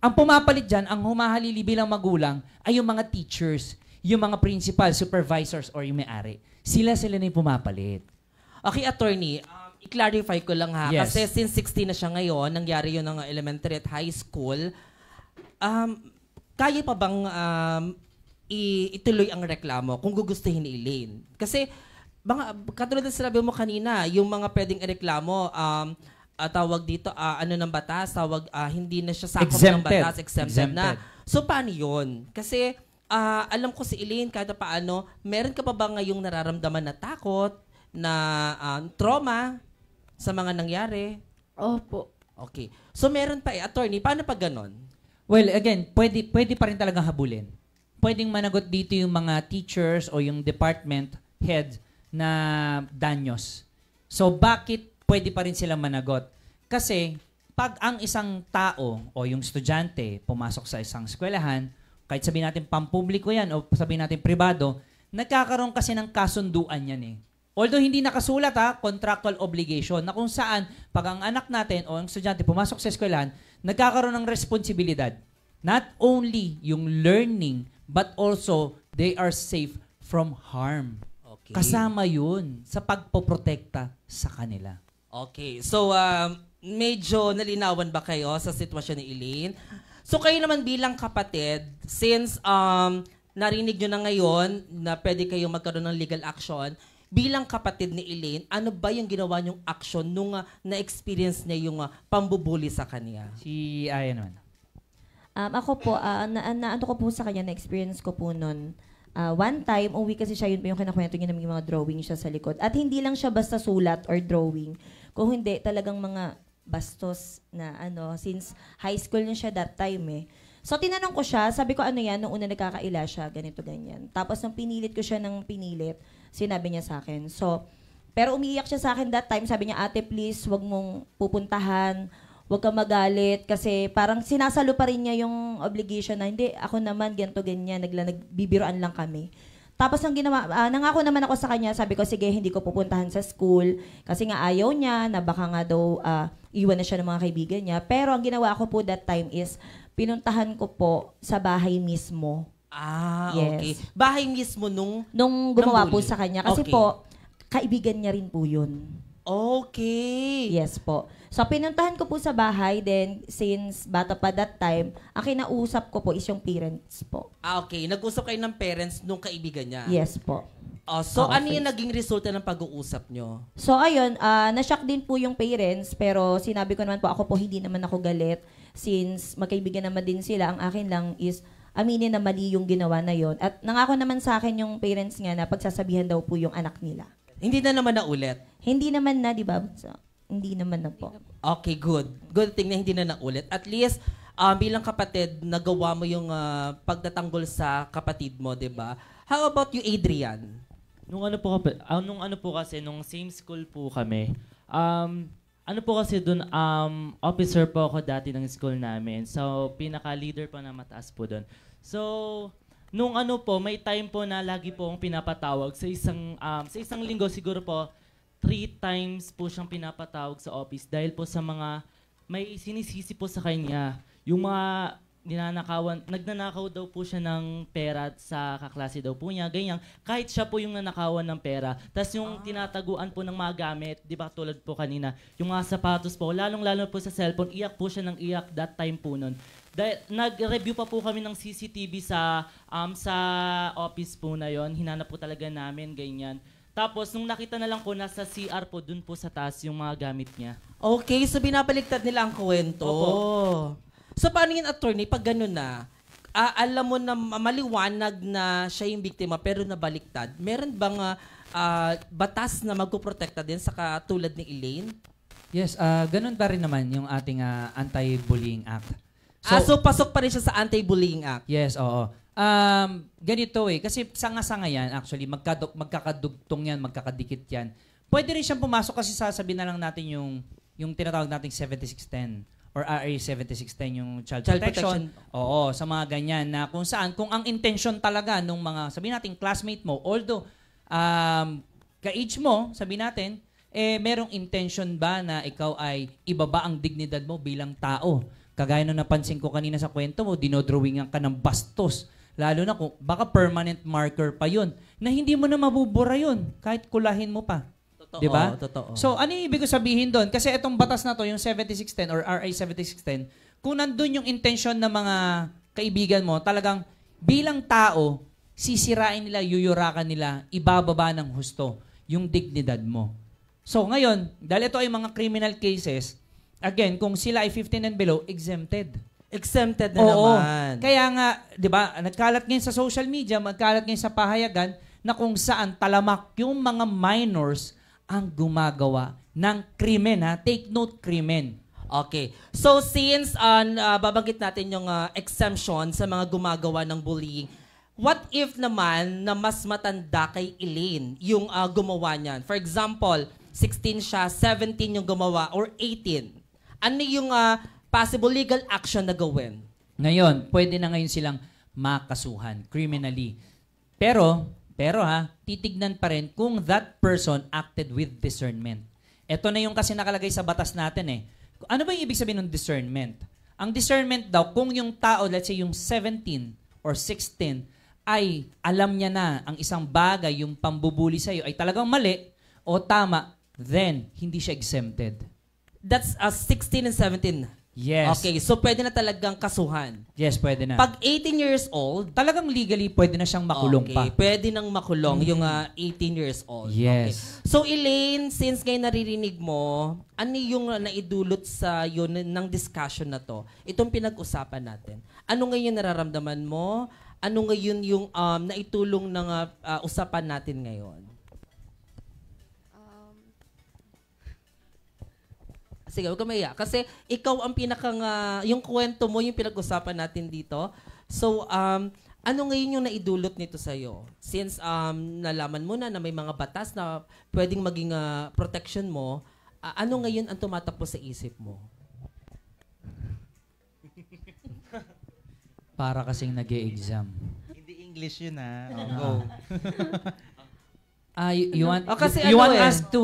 ang pumapalit dyan, ang humahalili bilang magulang, ay yung mga teachers, yung mga principal, supervisors, or yung may-ari. Sila na yung pumapalit. Okay, attorney, i-clarify ko lang ha. Yes. Kasi since 16 na siya ngayon, nangyari yun ng elementary at high school, kaya pa bang ituloy ang reklamo kung gugustuhin ni Elaine? Kasi, katulad na sinabi mo kanina, yung mga pwedeng ireklamo, tawag dito, ng batas, hindi na siya sakop ng batas, exempted na. So, paano yun? Kasi, alam ko si Elaine, kahit paano, meron ka pa ba ngayong nararamdaman na takot, na trauma sa mga nangyari? Opo. Okay. So, meron pa attorney, paano pa ganon? Well, again, pwede pa rin talagang habulin. Pwedeng managot dito yung mga teachers o yung department head na danyos. So, bakit pwede pa rin silang managot? Kasi, pag ang isang tao o yung estudyante pumasok sa isang eskwelahan, kahit sabihin natin pampubliko yan o sabihin natin pribado, nagkakaroon kasi ng kasunduan yan . Although hindi nakasulat contractual obligation na kung saan pag ang anak natin o ang estudyante pumasok sa eskwelahan, nagkakaroon ng responsibilidad. Not only yung learning, but also they are safe from harm. Okay. Kasama yun sa pagpoprotekta sa kanila. Okay. So, medyo nalinawan ba kayo sa sitwasyon ni Elaine? So, kayo naman bilang kapatid, since narinig nyo na ngayon na pwede kayong magkaroon ng legal action, bilang kapatid ni Elaine, ano ba yung ginawa nyong action nung na-experience niya yung pambubuli sa kanya? Si Aya naman. Ako po, naano ko po sa kanya, na-experience ko po nun. One time, uwi kasi siya, yun po yung kinakwento niya ng mga drawing siya sa likod. At hindi lang siya basta sulat or drawing. Kung hindi, talagang mga bastos na since high school niya siya that time . So, tinanong ko siya, sabi ko, ano yan, nung una nagkakaila siya, ganito, ganyan. Tapos, nung pinilit ko siya ng pinilit, sinabi niya sa akin. So, pero umiiyak siya sa akin that time, sabi niya, ate, please, wag mong pupuntahan, wag kang magalit, kasi parang sinasalo pa rin niya yung obligation na, hindi, ako naman, ganito, ganyan, nagbibiroan lang kami. Tapos, ang ginawa, nangako naman ako sa kanya, sabi ko, sige, hindi ko pupuntahan sa school, kasi nga ayaw niya, na baka nga daw, iwan na siya ng mga kaibigan niya. Pero, ang ginawa ko po that time is, pinuntahan ko po sa bahay mismo. Okay. Bahay mismo nung gumawa bully. po sa kanya. Kasi Okay. po, kaibigan niya rin po yun. Okay. Yes po. So, pinuntahan ko po sa bahay. Then, since bata pa that time, ang kinausap ko po is yung parents po. Okay. Nag-usap kayo ng parents nung kaibigan niya? Yes po. So, ano Okay. yung naging resulta ng pag-uusap nyo? So, ayun, na-shock din po yung parents. Pero, sinabi ko naman po, ako po hindi naman ako galit. since magkaibigan naman din sila, ang akin lang is aminin na mali yung ginawa na yon. At nangako naman sa akin yung parents nga na pagsasabihan daw po yung anak nila. Hindi na naman naulit. Hindi naman na, di ba? So, hindi naman na po. Okay, good. Good thing na hindi na naulit. At least, bilang kapatid, nagawa mo yung pagtatanggol sa kapatid mo, di ba? How about you, Adrian? Nung ano po kasi, nung same school po kami, ano po kasi dun, officer po ako dati ng school namin. So, pinaka-leader po na mataas po dun. So, nung ano po, may time po na lagi po akong pinapatawag sa isang linggo siguro po, 3 times po siyang pinapatawag sa office dahil po sa mga may sinisisi po sa kanya. Yung mga nagnanakaw daw po siya ng pera sa kaklase daw po niya, ganyan. Kahit siya po yung nanakawan ng pera. Tapos yung tinataguan po ng mga gamit, di ba tulad po kanina, yung mga sapatos po, lalong-lalo po sa cellphone, iyak po siya ng iyak that time po nun. Nag-review pa po kami ng CCTV sa office po na yon. Hinanap po talaga namin, ganyan. Tapos, nung nakita na lang po, nasa CR po, dun po sa taas yung mga gamit niya. Okay, so binabaliktad nila ang kwento. Opo. So paano yun, attorney, pag gano'n na, alam mo na maliwanag na siya yung biktima pero nabaliktad, meron bang batas na magpuprotekta din sa katulad ni Elaine? Yes, ganun pa rin naman yung ating Anti-Bullying Act. So pasok pa rin siya sa Anti-Bullying Act? Yes, oo. Ganito kasi sanga-sanga yan, actually, magkakadugtong yan, magkakadikit yan. Pwede rin siyang pumasok kasi sasabihin na lang natin yung tinatawag nating 7610 or RA 7610, yung child protection. Oo, sa mga ganyan na kung saan, kung ang intention talaga nung mga, sabihin natin, classmate mo, although ka-age mo, sabihin natin, merong intention ba na ikaw ay ibaba ang dignidad mo bilang tao? Kagaya nung napansin ko kanina sa kwento mo, dinodrawingan ka ng bastos. Lalo na kung baka permanent marker pa yun, na hindi mo na mabubura yun, kahit kulahin mo pa. Di ba? Totoo. So, ano yung ibig ko sabihin doon? Kasi itong batas na to, yung 7610 or RA 7610, kung nandun yung intention ng mga kaibigan mo, talagang bilang tao, sisirain nila, yuyurakan nila, ibababa ng husto yung dignidad mo. So, ngayon, dahil ito ay mga criminal cases, again, kung sila ay 15 and below, exempted. Exempted na naman. Kaya nga, di ba, nagkalat ngayon sa social media, magkalat ngayon sa pahayagan, na kung saan talamak yung mga minors ang gumagawa ng krimen, ha? Take note, krimen. Okay. So since babanggit natin yung exemption sa mga gumagawa ng bullying, what if naman na mas matanda kay Elaine yung gumawa niyan? For example, 16 siya, 17 yung gumawa, or 18. Ano yung possible legal action na gawin? Ngayon, pwede na ngayon silang makasuhan criminally. Pero titignan pa rin kung that person acted with discernment. Ito na yung kasi nakalagay sa batas natin eh. Ano ba yung ibig sabihin ng discernment? Ang discernment daw, kung yung tao, let's say yung 17 or 16, ay alam niya na ang isang bagay, yung pambubuli sa'yo, ay talagang mali o tama, then hindi siya exempted. That's 16 and 17. Yes. Okay, so pwede na talagang kasuhan. Yes, pwede na. Pag 18 years old, talagang legally, pwede na siyang makulong pa. Pwede nang makulong yung 18 years old. Yes. Okay. So Elaine, since ngayon naririnig mo, ano yung naidulot sa yun ng discussion na to? Itong pinag-usapan natin. Ano ngayon nararamdaman mo? Ano ngayon yung naitulong ng usapan natin ngayon? Sige, huwag ka maiyak. Kasi ikaw ang yung kwento mo, yung pinag-usapan natin dito. So, ano ngayon yung naidulot nito sa'yo? Since nalaman mo na may mga batas na pwedeng maging protection mo, ano ngayon ang tumatakbo sa isip mo? Para kasing nag-e-exam. Hindi English yun go. You want kasi you want ano us to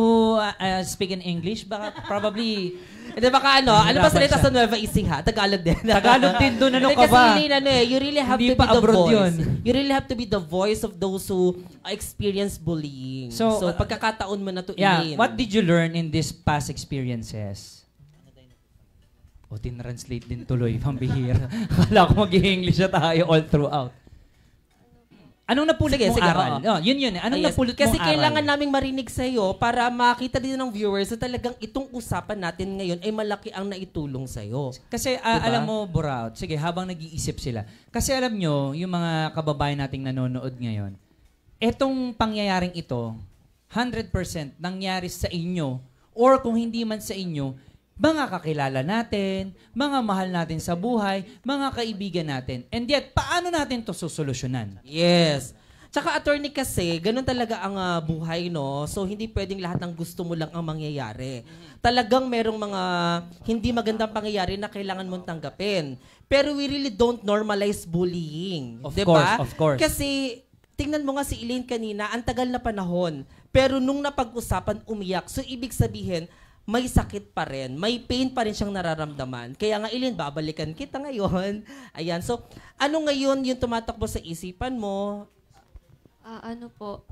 speak in English? Baka probably Hindi baka ano ba salita sa Nueva Ecija? Tagalog din. Tagalog din doon, ano ka ba? Kasi you really have Hindi to be pa the abroad voice. yun. You really have to be the voice of those who experience bullying. So, pagkakataon mo na to, yeah, Elaine. what did you learn in these past experiences? Tin-translate din tuloy, pambihira. Akala ko mag-i-English na tayo all throughout. Anong napulot Sige, mong sige, aral? oo. Yun. Anong Yes. napulot Kasi mong aral? kailangan naming marinig sa iyo para makita din ng viewers na talagang itong usapan natin ngayon ay malaki ang naitulong sa iyo. Kasi Diba? alam mo, Buraut, sige, habang nag-iisip sila. Kasi alam nyo, yung mga kababayan nating nanonood ngayon, etong pangyayaring ito, 100% nangyari sa inyo or kung hindi man sa inyo, mga kakilala natin, mga mahal natin sa buhay, mga kaibigan natin. And yet, paano natin to susolusyonan? Yes. Tsaka attorney kasi, ganun talaga ang buhay, no? So, hindi pwedeng lahat ng gusto mo lang ang mangyayari. Talagang merong mga hindi magandang pangyayari na kailangan mong tanggapin. Pero we really don't normalize bullying. Of diba? course, of course. Kasi, tingnan mo nga si Elaine kanina, ang tagal na panahon. Pero nung napag-usapan, umiyak. So, ibig sabihin, may sakit pa rin. May pain pa rin siyang nararamdaman. Kaya nga, Elaine, babalikan kita ngayon. Ayan. So, ano ngayon yung tumatakbo sa isipan mo? Ano po,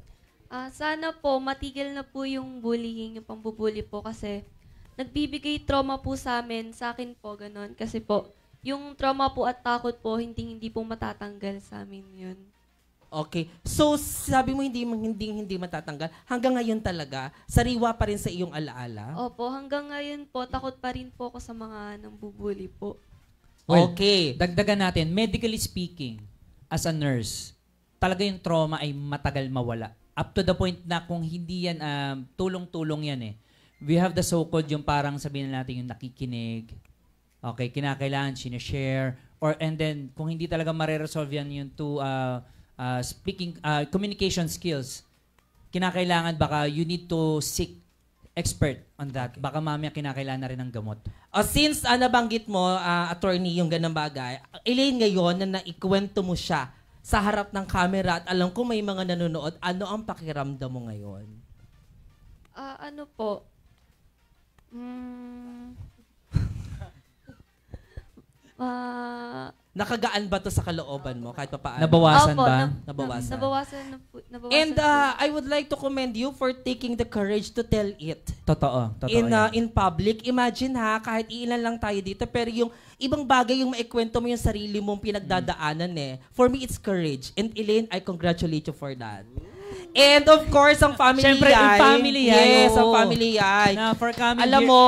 sana po matigil na po yung bullying, yung pambubuli po kasi nagbibigay trauma po sa amin, sa akin po, ganun. Kasi po, yung trauma po at takot po, hindi po matatanggal sa amin yun. Okay. So, sabi mo hindi matatanggal. Hanggang ngayon talaga, sariwa pa rin sa iyong alaala? Opo, hanggang ngayon po, takot pa rin po ako sa mga nambubuli po. Well, okay. Dagdagan natin, medically speaking, as a nurse, talaga yung trauma ay matagal mawala. Up to the point na kung hindi yan, tulong-tulong yan eh. We have the so-called yung parang sabihin natin yung nakikinig, okay, kinakailangan, sinishare, and then kung hindi talaga mareresolve yan yung communication skills, kinakailangan baka you need to seek expert on that. Baka mamaya kinakailangan na rin ng gamot. Since nabanggit mo, attorney, yung ganang bagay, Elaine ngayon na naikwento mo siya sa harap ng camera at alam ko may mga nanonood, ano ang pakiramdam mo ngayon? Ano po, Nakagaan ba to sa kalooban mo kahit pa paano? Nabawasan Opo, ba? Nabawasan. Nabawasan na po. And po. I would like to commend you for taking the courage to tell it. Totoo yan. In public. Imagine kahit ilan lang tayo dito, pero yung ibang bagay yung maikwento mo yung sarili mong pinagdadaanan eh. For me, it's courage. And Elaine, I congratulate you for that. And of course, ang family Siyempre, yung family ay. Yes, ang Oo. family ay. Na for coming Alam here- mo,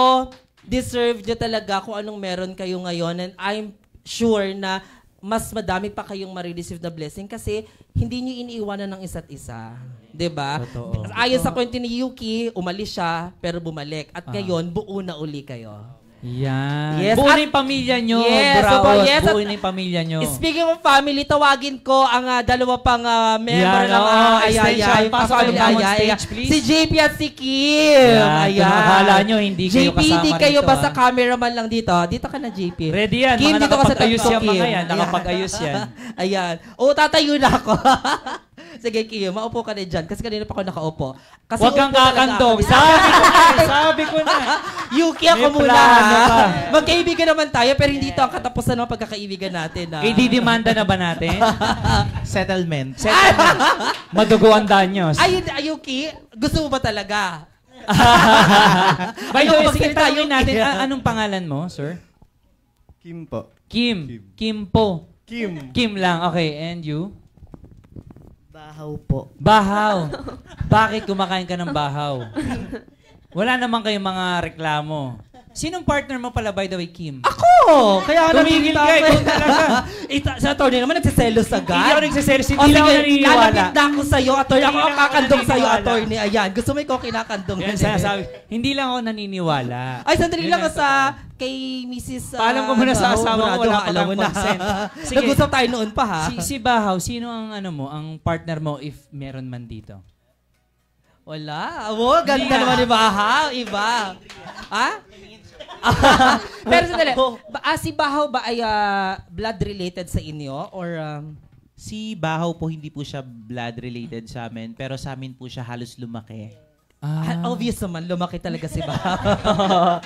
deserve nyo talaga kung anong meron kayo ngayon. And I'm sure na mas madami pa kayong ma-receive na blessing kasi hindi nyo iniiwanan ng isa't isa. 'Di ba? Totoo. Ayon sa kwento ni Yuki, umalis siya pero bumalik. At ngayon, buo na uli kayo. Yan. Yes, Buo at- na yung pamilya nyo, Yes, Buraot. opo, yes, Buo at- na yung pamilya nyo. Speaking of family, tawagin ko ang dalawa pang member Yan, ng oo, Ayayay. extension. Pasok Family kayo on Ayayay. stage, please. Si JP at si Kim. Yan, kung akala nyo, hindi kayo JP, kasama hindi kayo rito, basta cameraman lang dito. Dito ka na, JP. Ready yan. Kim, Mga dito ka sa nakapag-ayos tatlo, yan mga Kim. yan. Nakapag-ayos yan. Ayan. O, tatayo na ako. Sige, Kim, maupo ka na dyan. Kasi kanina pa ako nakaupo. Kasi Huwag kang upo talaga kakandong. ako. Sabi ko na. Yuki, ako May muna. plano ka. Magkaibigan naman tayo, pero hindi ito ang katapusan ng pagkakaibigan natin. Ididimanda na ba natin? Settlement. Madugo ang danyos. Ay, Yuki, gusto mo ba talaga? By the way, Ayoko sige, magsalita, tanungin natin, Yuki. anong pangalan mo, sir? Kim po. Kim. Kim po. Kim. Kim lang. Okay, and you? Bahaw po. Bahaw. Bakit kumakain ka ng bahaw? Wala naman kayong mga reklamo. Sinong partner mo pala, by the way, Kim? Ako! Kaya Tumigil ka, ikaw talaga. Sa attorney naman, nagsiselos agad. Hindi ako nagsiselos, O hindi lang sige, ako naniniwala. lalapit na ako sa'yo, attorney. Ako Hindi ang lang ako kakandong sa'yo, naniniwala. attorney. Ayan, gusto mo ikaw kinakandong. Yan, sinasabi. Hindi lang ako naniniwala. Ay, sandali Yun lang ang sa kay Mrs. Paalam ko muna sa Bahaw, asawa ko, Murado, wala pa alam kang mo na. consent. Sige. Nag-usap tayo noon pa, ha? Si Bahaw, sino ang ang partner mo if meron man dito? Wala. Oh, ganda naman ni Bahaw. Iba. Ha? Pero sandali, si Bahaw ba ay blood-related sa inyo? Or, Si Bahaw po hindi po siya blood related sa amin, pero sa amin po siya halos lumaki. obvious naman, lumaki talaga si Bahaw.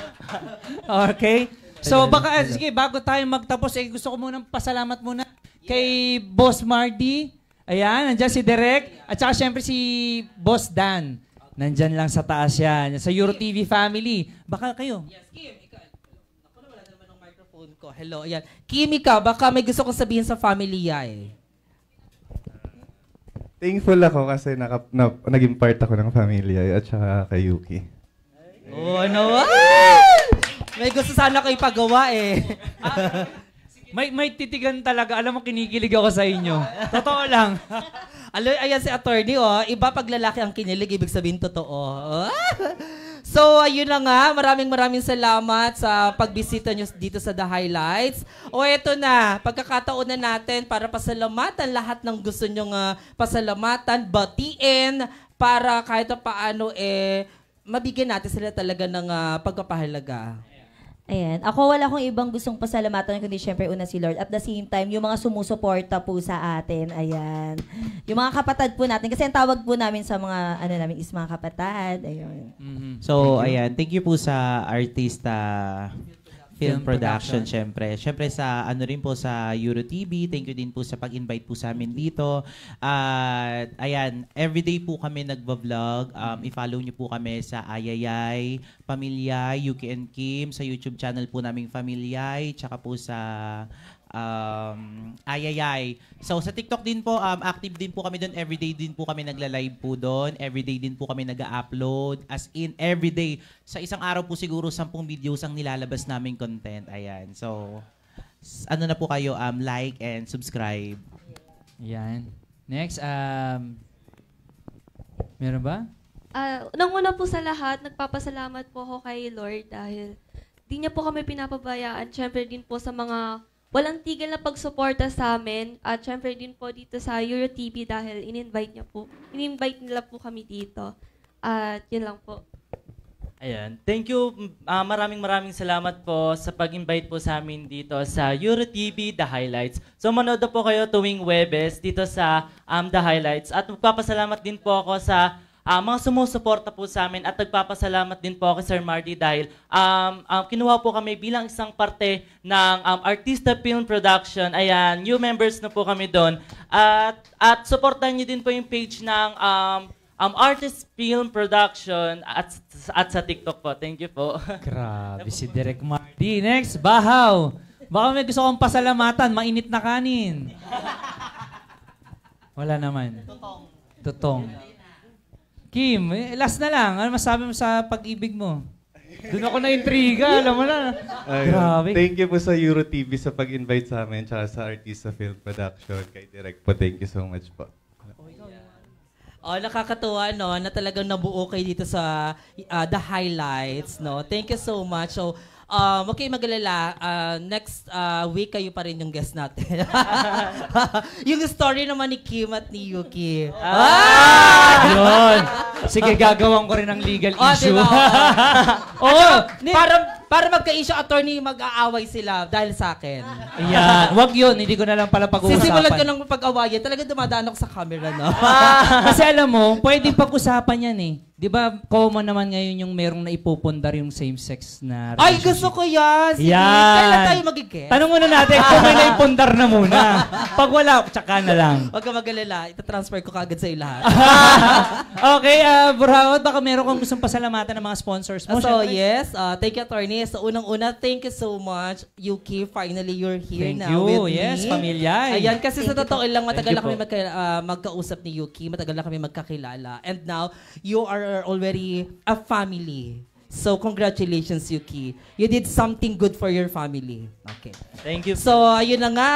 Okay. So baka sige, bago tayo magtapos, gusto ko munang pasalamat muna kay Boss Marty. Ayan, nandiyan si Derek at saka syempre si Boss Dan. Nandyan lang sa taas yan. Sa Euro TV family. Baka kayo. Yes, Kim, ikaw. Ako na, wala naman ng microphone ko. Hello, ayan. Kim, ikaw, baka may gusto kong sabihin sa family, eh. Thankful ako kasi naging part ako ng pamilya at saka kay Yuki. Oh, ano? May gusto sana ko ipagawa eh. May titigan talaga. Alam mo, kinikilig ako sa inyo. Totoo lang. Ayan si attorney, oh. Iba pag lalaki ang kinilig, ibig sabihin totoo. So, ayun na nga. Maraming salamat sa pagbisita nyo dito sa The Highlights. O, eto na. Pagkakataon na natin para pasalamatan lahat ng gusto nyong pasalamatan, batiin, para kahit paano, mabigyan natin sila talaga ng pagpapahalaga. Ayan. Ako wala akong ibang gustong pasalamatan kundi syempre una si Lord. At the same time, yung mga sumusuporta po sa atin. Ayan. Yung mga kapatid po natin. Kasi ang tawag po namin sa mga, namin is mga kapatid. Ayun. So, ayan. Thank you po sa Artista Film Production, syempre. Syempre sa rin po sa EuroTV. Thank you din po sa pag-invite po sa amin dito. At ayan, everyday po kami nagba-vlog. I-follow niyo po kami sa Ayayay, Pamilya, Yuki and Kim, sa YouTube channel po naming Pamilyay, tsaka po sa Ayayay. So sa TikTok din po, active din po kami doon. Everyday din po kami nagla-live po doon. Everyday din po kami nag-upload. As in, everyday. Sa isang araw po siguro 10 videos ang nilalabas naming content. Ayan. So, ano na po kayo, like and subscribe. Ayan. Next, meron ba? Nanguna po sa lahat, nagpapasalamat po ako kay Lord dahil di niya po kami pinapabayaan. Siyempre din po sa mga walang tigil na pagsuporta sa amin. At syempre din po dito sa EuroTV dahil in-invite nila po kami dito. At yun lang po. Ayan. Thank you. Maraming salamat po sa pag-invite po sa amin dito sa EuroTV The Highlights. So manood na po kayo tuwing Webes dito sa The Highlights. At magpapasalamat din po ako sa mga sumusuporta po sa amin at nagpapasalamat din po ako kay Sir Marty dahil kinuha po kami bilang isang parte ng Artista Film Production. Ayan, new members na po kami doon. At supportan niyo din po yung page ng Artist Film Production at sa TikTok po. Thank you po. Grabe si Direk Marty. Next, Bahaw. Baka may gusto kong pasalamatan, mainit na kanin. Wala naman. Tutong. Kim, last na lang. Ano masabi mo sa pag-ibig mo? Doon ako na-intriga, alam mo na. Grabe. Thank you po sa EuroTV sa pag-invite sa amin tsaka sa Artista Film Production. Kay Direk po, thank you so much po. Nakakatuwa, no, na talagang nabuo kayo dito sa The Highlights, no. Thank you so much. So, huwag kayong mag-alala. Next week, kayo pa rin yung guest natin. Yung story naman ni Kim at ni Yuki. Yun. Sige, gagawin ko rin ng legal issue. Diba? Para magka-issue attorney, mag-aaway sila dahil sa akin. Ayan. Wag yun. Hindi ko na lang pala pag-uusapan. Sisimulan ko ng pag-awayan. Talaga dumadaan ako sa camera, no? Kasi alam mo, pwedeng pag-usapan yan eh. Di ba, common naman ngayon yung merong naipupundar yung same-sex na relationship. Ay, gusto ko yan! Sige, yan. kailan tayo magiging? Tanong muna natin kung may naipundar na muna. Pag wala, tsaka na lang. Huwag ka mag-alala. Itatransfer ko kagad sa lahat. Okay, Burhaot, baka meron kang gustong pasalamatan ng mga sponsors mo. So, yes. Thank you, attorney. So, unang-una, thank you so much, Yuki. Finally, you're here thank now you. with me. Yes, Pamilyay. Ayan, kasi Thank sa totoo lang, matagal na kami po. magkausap ni Yuki. Matagal na kami magkakilala. And now, you are already a family. So, congratulations, Yuki. You did something good for your family. Okay. Thank you. So, ayun na nga,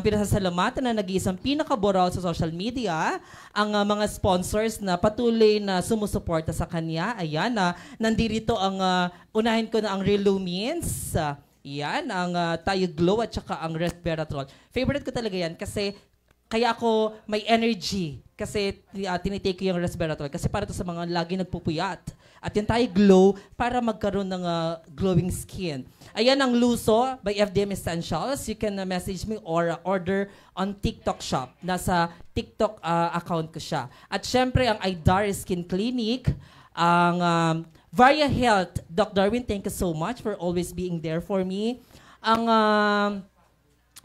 pinasasalamatan na nag-iisang pinakaboraw sa social media ang mga sponsors na patuloy na sumusuporta sa kanya. Ayan, nandito ang, unahin ko na ang Relumins. Yan, ang Tayo Glow at saka ang Resveratrol. Favorite ko talaga yan kasi kaya ako may energy kasi tinitake ko yung Resveratrol kasi para to sa mga lagi nagpupuyat. At yung Tayo Glow para magkaroon ng glowing skin. Ayan ang Luso by FDM Essentials. You can message me or order on TikTok shop. Nasa TikTok account ko siya. At syempre ang Idar Skin Clinic, ang Varia Health. Doc Darwin, thank you so much for always being there for me. Ang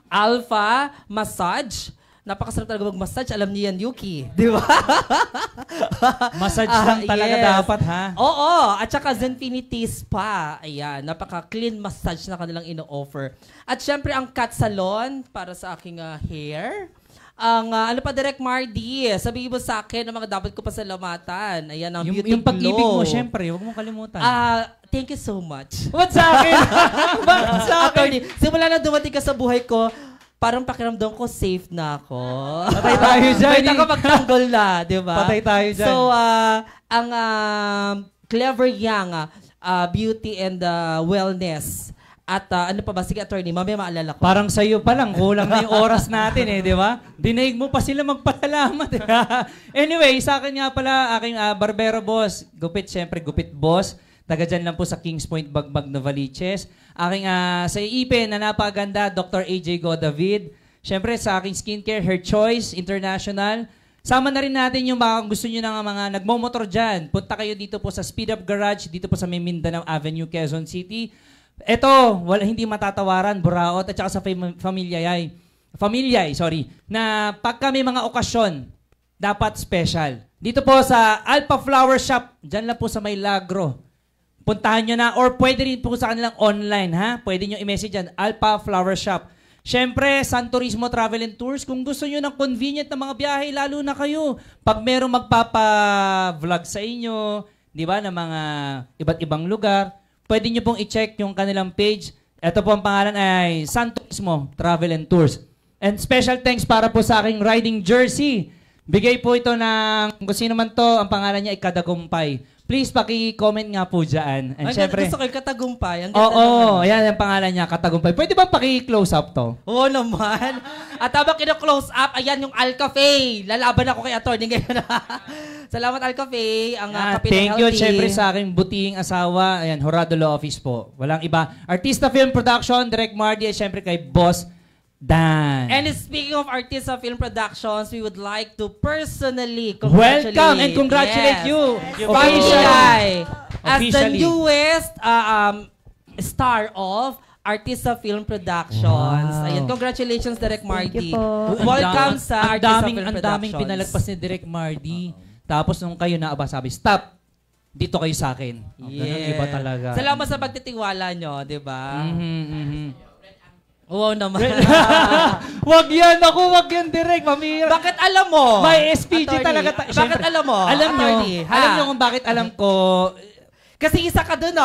Alpha Massage. Napakasarap talaga mag-massage. Alam niyo yan, Yuki. Di ba? Massage lang talaga dapat, ha? Oo. At saka Zenfinity Spa. Ayan. Napaka-clean massage na kanilang ino-offer. At syempre, ang Cat Salon para sa aking hair. ano pa, Direk Mardy, sabihin mo sa akin ang mga dapat ko pasalamatan. Ayan, ang beauty Yung pag-ibig glow. mo, syempre, huwag mong kalimutan. Thank you so much. What sa akin? Bakit sa akin? Attorney, simula na dumating ka sa buhay ko, parang pakiramdam ko safe na ako. Patay tayo dyan. Wait ako magtanggol na, di ba? Patay tayo dyan. So, ang Clever Young Beauty and Wellness. At ano pa ba? Sige, attorney, mamaya maalala ko. Parang sa'yo pa lang, kulang na yung oras natin di ba? Dinaig mo pa sila magpasalamat. Anyway, sa akin nga pala, aking barbero boss, gupit syempre, gupit boss. Taga dyan lang po sa Kings Point, Bagbag, Novaliches. Aking sa iipin na napaganda, Dr. AJ Go David. Syempre sa aking skincare, Her Choice International. Sama na rin natin yung mga gusto nyo ng mga nagmomotor dyan. Punta kayo dito po sa Speed Up Garage, dito po sa may Mindanao Avenue, Quezon City. Ito, hindi matatawaran, Buraot, at saka sa Familiay, na pagka may mga okasyon, dapat special. Dito po sa Alpha Flower Shop, dyan lang po sa May Lagro. Puntahan nyo na, or pwede rin po sa kanilang online, ha? Pwede nyo i-message dyan, Alpha Flower Shop. Siyempre, San Turismo Travel and Tours, kung gusto nyo ng convenient na mga biyahe, lalo na kayo. Pag merong magpapa-vlog sa inyo, di ba, ng mga iba't ibang lugar, pwede nyo pong i-check yung kanilang page. Ito po ang pangalan ay San Turismo Travel and Tours. And special thanks para po sa aking riding jersey. Bigay po ito ng, kung sino man to, ang pangalan niya ay Kadagumpay. Please, paki-comment nga po dyan. And syempre, gusto ko yung Katagumpay. Ang ganda oo, ayan ang pangalan niya, Katagumpay. Pwede ba paki-close up to? Oo naman. At habang kino-close up, ayan yung Alcafe. Lalaban ako kay attorney ngayon. Salamat Alcafe. Ang kape Thank na you, healthy. syempre sa aking butihing asawa. Ayan, Horado Law Office po. Walang iba. Artista Film Production, Direk Mardy, at syempre kay Boss Dan. And speaking of Artista Film Productions, we would like to personally congratulate. Welcome and congratulate you. Officially. As the Officially. newest star of Artista Film Productions. Wow. Ayan, congratulations, Direk Mardy. you po. Welcome sa Artista Film Ang Productions. daming pinalagpas ni Direk Mardy. Tapos nung kayo na sabi, stop. Dito kayo sa akin. Ganun, iba talaga. Salamat sa pagtitiwala nyo, di ba? Oo naman. Wag yan Direk. Mamira. Bakit alam mo? May SPG Attorney, talaga. Bakit alam mo? Alam nyo, Attorney, ha? alam nyo kung bakit alam ko, Kasi isa ka dun,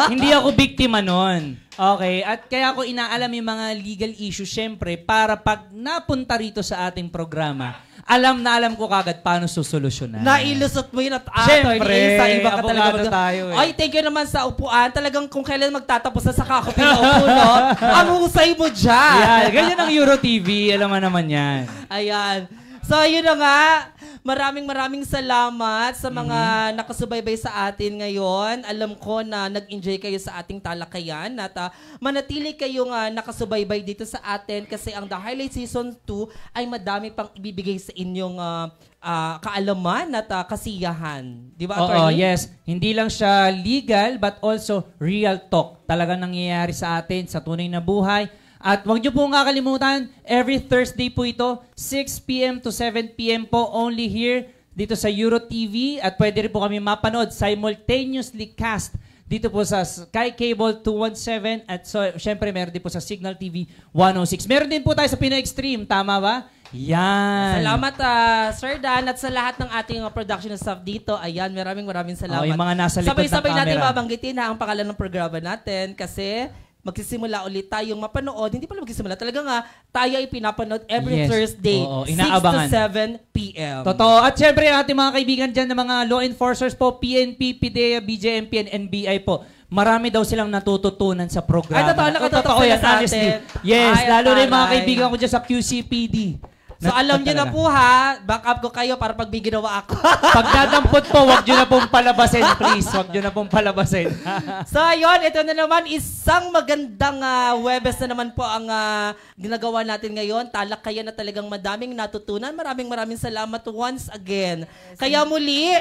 hindi ako biktima nun. Okay, at kaya ko inaalam yung mga legal issues, syempre, para pag napunta rito sa ating programa, alam ko kagad paano susolusyonan. Nailusot mo yun at Siyempre, sa iba ka talaga. abogado tayo eh. Ay, thank you naman sa upuan. Talagang kung kailan magtatapos na saka ako pinaupo, no? Ang husay mo dyan. Yan, ganyan ang Euro TV. Alam mo naman yan. Ayan. So, yun na nga. Maraming salamat sa mga nakasubaybay sa atin ngayon. Alam ko na nag-enjoy kayo sa ating talakayan at manatili kayong nakasubaybay dito sa atin kasi ang The Highlight Season 2 ay madami pang ibibigay sa inyong kaalaman at kasiyahan. Di ba, Oo, attorney? yes. Hindi lang siya legal but also real talk. Talagang nangyayari sa atin sa tunay na buhay. At huwag niyo po kakalimutan, every Thursday po ito, 6 p.m. to 7 p.m. po, only here, dito sa Euro TV. At pwede rin po kami mapanood, simultaneously cast dito po sa Sky Cable 217. At so, syempre, meron din po sa Signal TV 106. Meron din po tayo sa Pinoy Extreme, tama ba? Yan. Salamat, Sir Dan, at sa lahat ng ating production staff dito. Ayan, maraming salamat. Yung mga nasa likod ng Sabay-sabay natin camera. babanggitin ang pangalan ng programa natin kasi magsisimula ulit tayong mapanood. Hindi pala magsisimula. Talaga nga, tayo ay pinapanood every Yes. Thursday, Oo, 6 to inaabangan. 7 p.m. Totoo. At syempre, ating mga kaibigan dyan ng mga law enforcers po, PNP, PIDEA, BJMP, and NBI po. Marami daw silang natututunan sa programa. Ay, totoo, nakatutok Totoo sila yan, sa honestly. atin. Yes, Ay, lalo na yung mga taray. kaibigan ko dyan sa QCPD. So alam nyo na po ha, back up ko kayo para pag may ginawa ako. Pag nadampot po, wag nyo na pong palabasin, please. Wag nyo na pong palabasin. So ayun, ito na naman, isang magandang Webes na naman po ang ginagawa natin ngayon. Talakayan na talagang madaming natutunan. Maraming salamat once again. Kaya muli,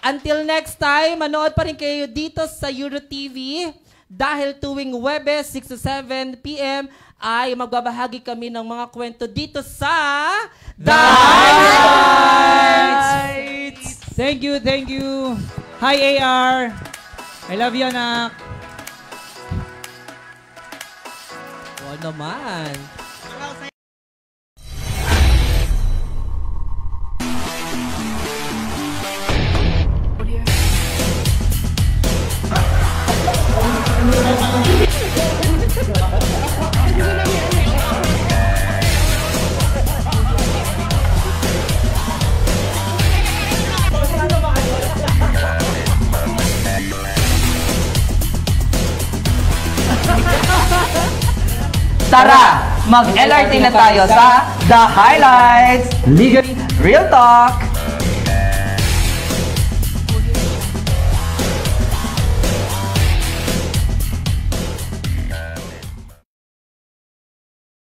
until next time, manood pa rin kayo dito sa Euro TV. Dahil tuwing Webes, 6 to 7 p.m., ay magbabahagi kami ng mga kwento dito sa The Highlights! Thank you. Hi, AR. I love you, anak. Oo naman. Tara, mag-LRT na tayo sa The Highlights Legally Real Talk.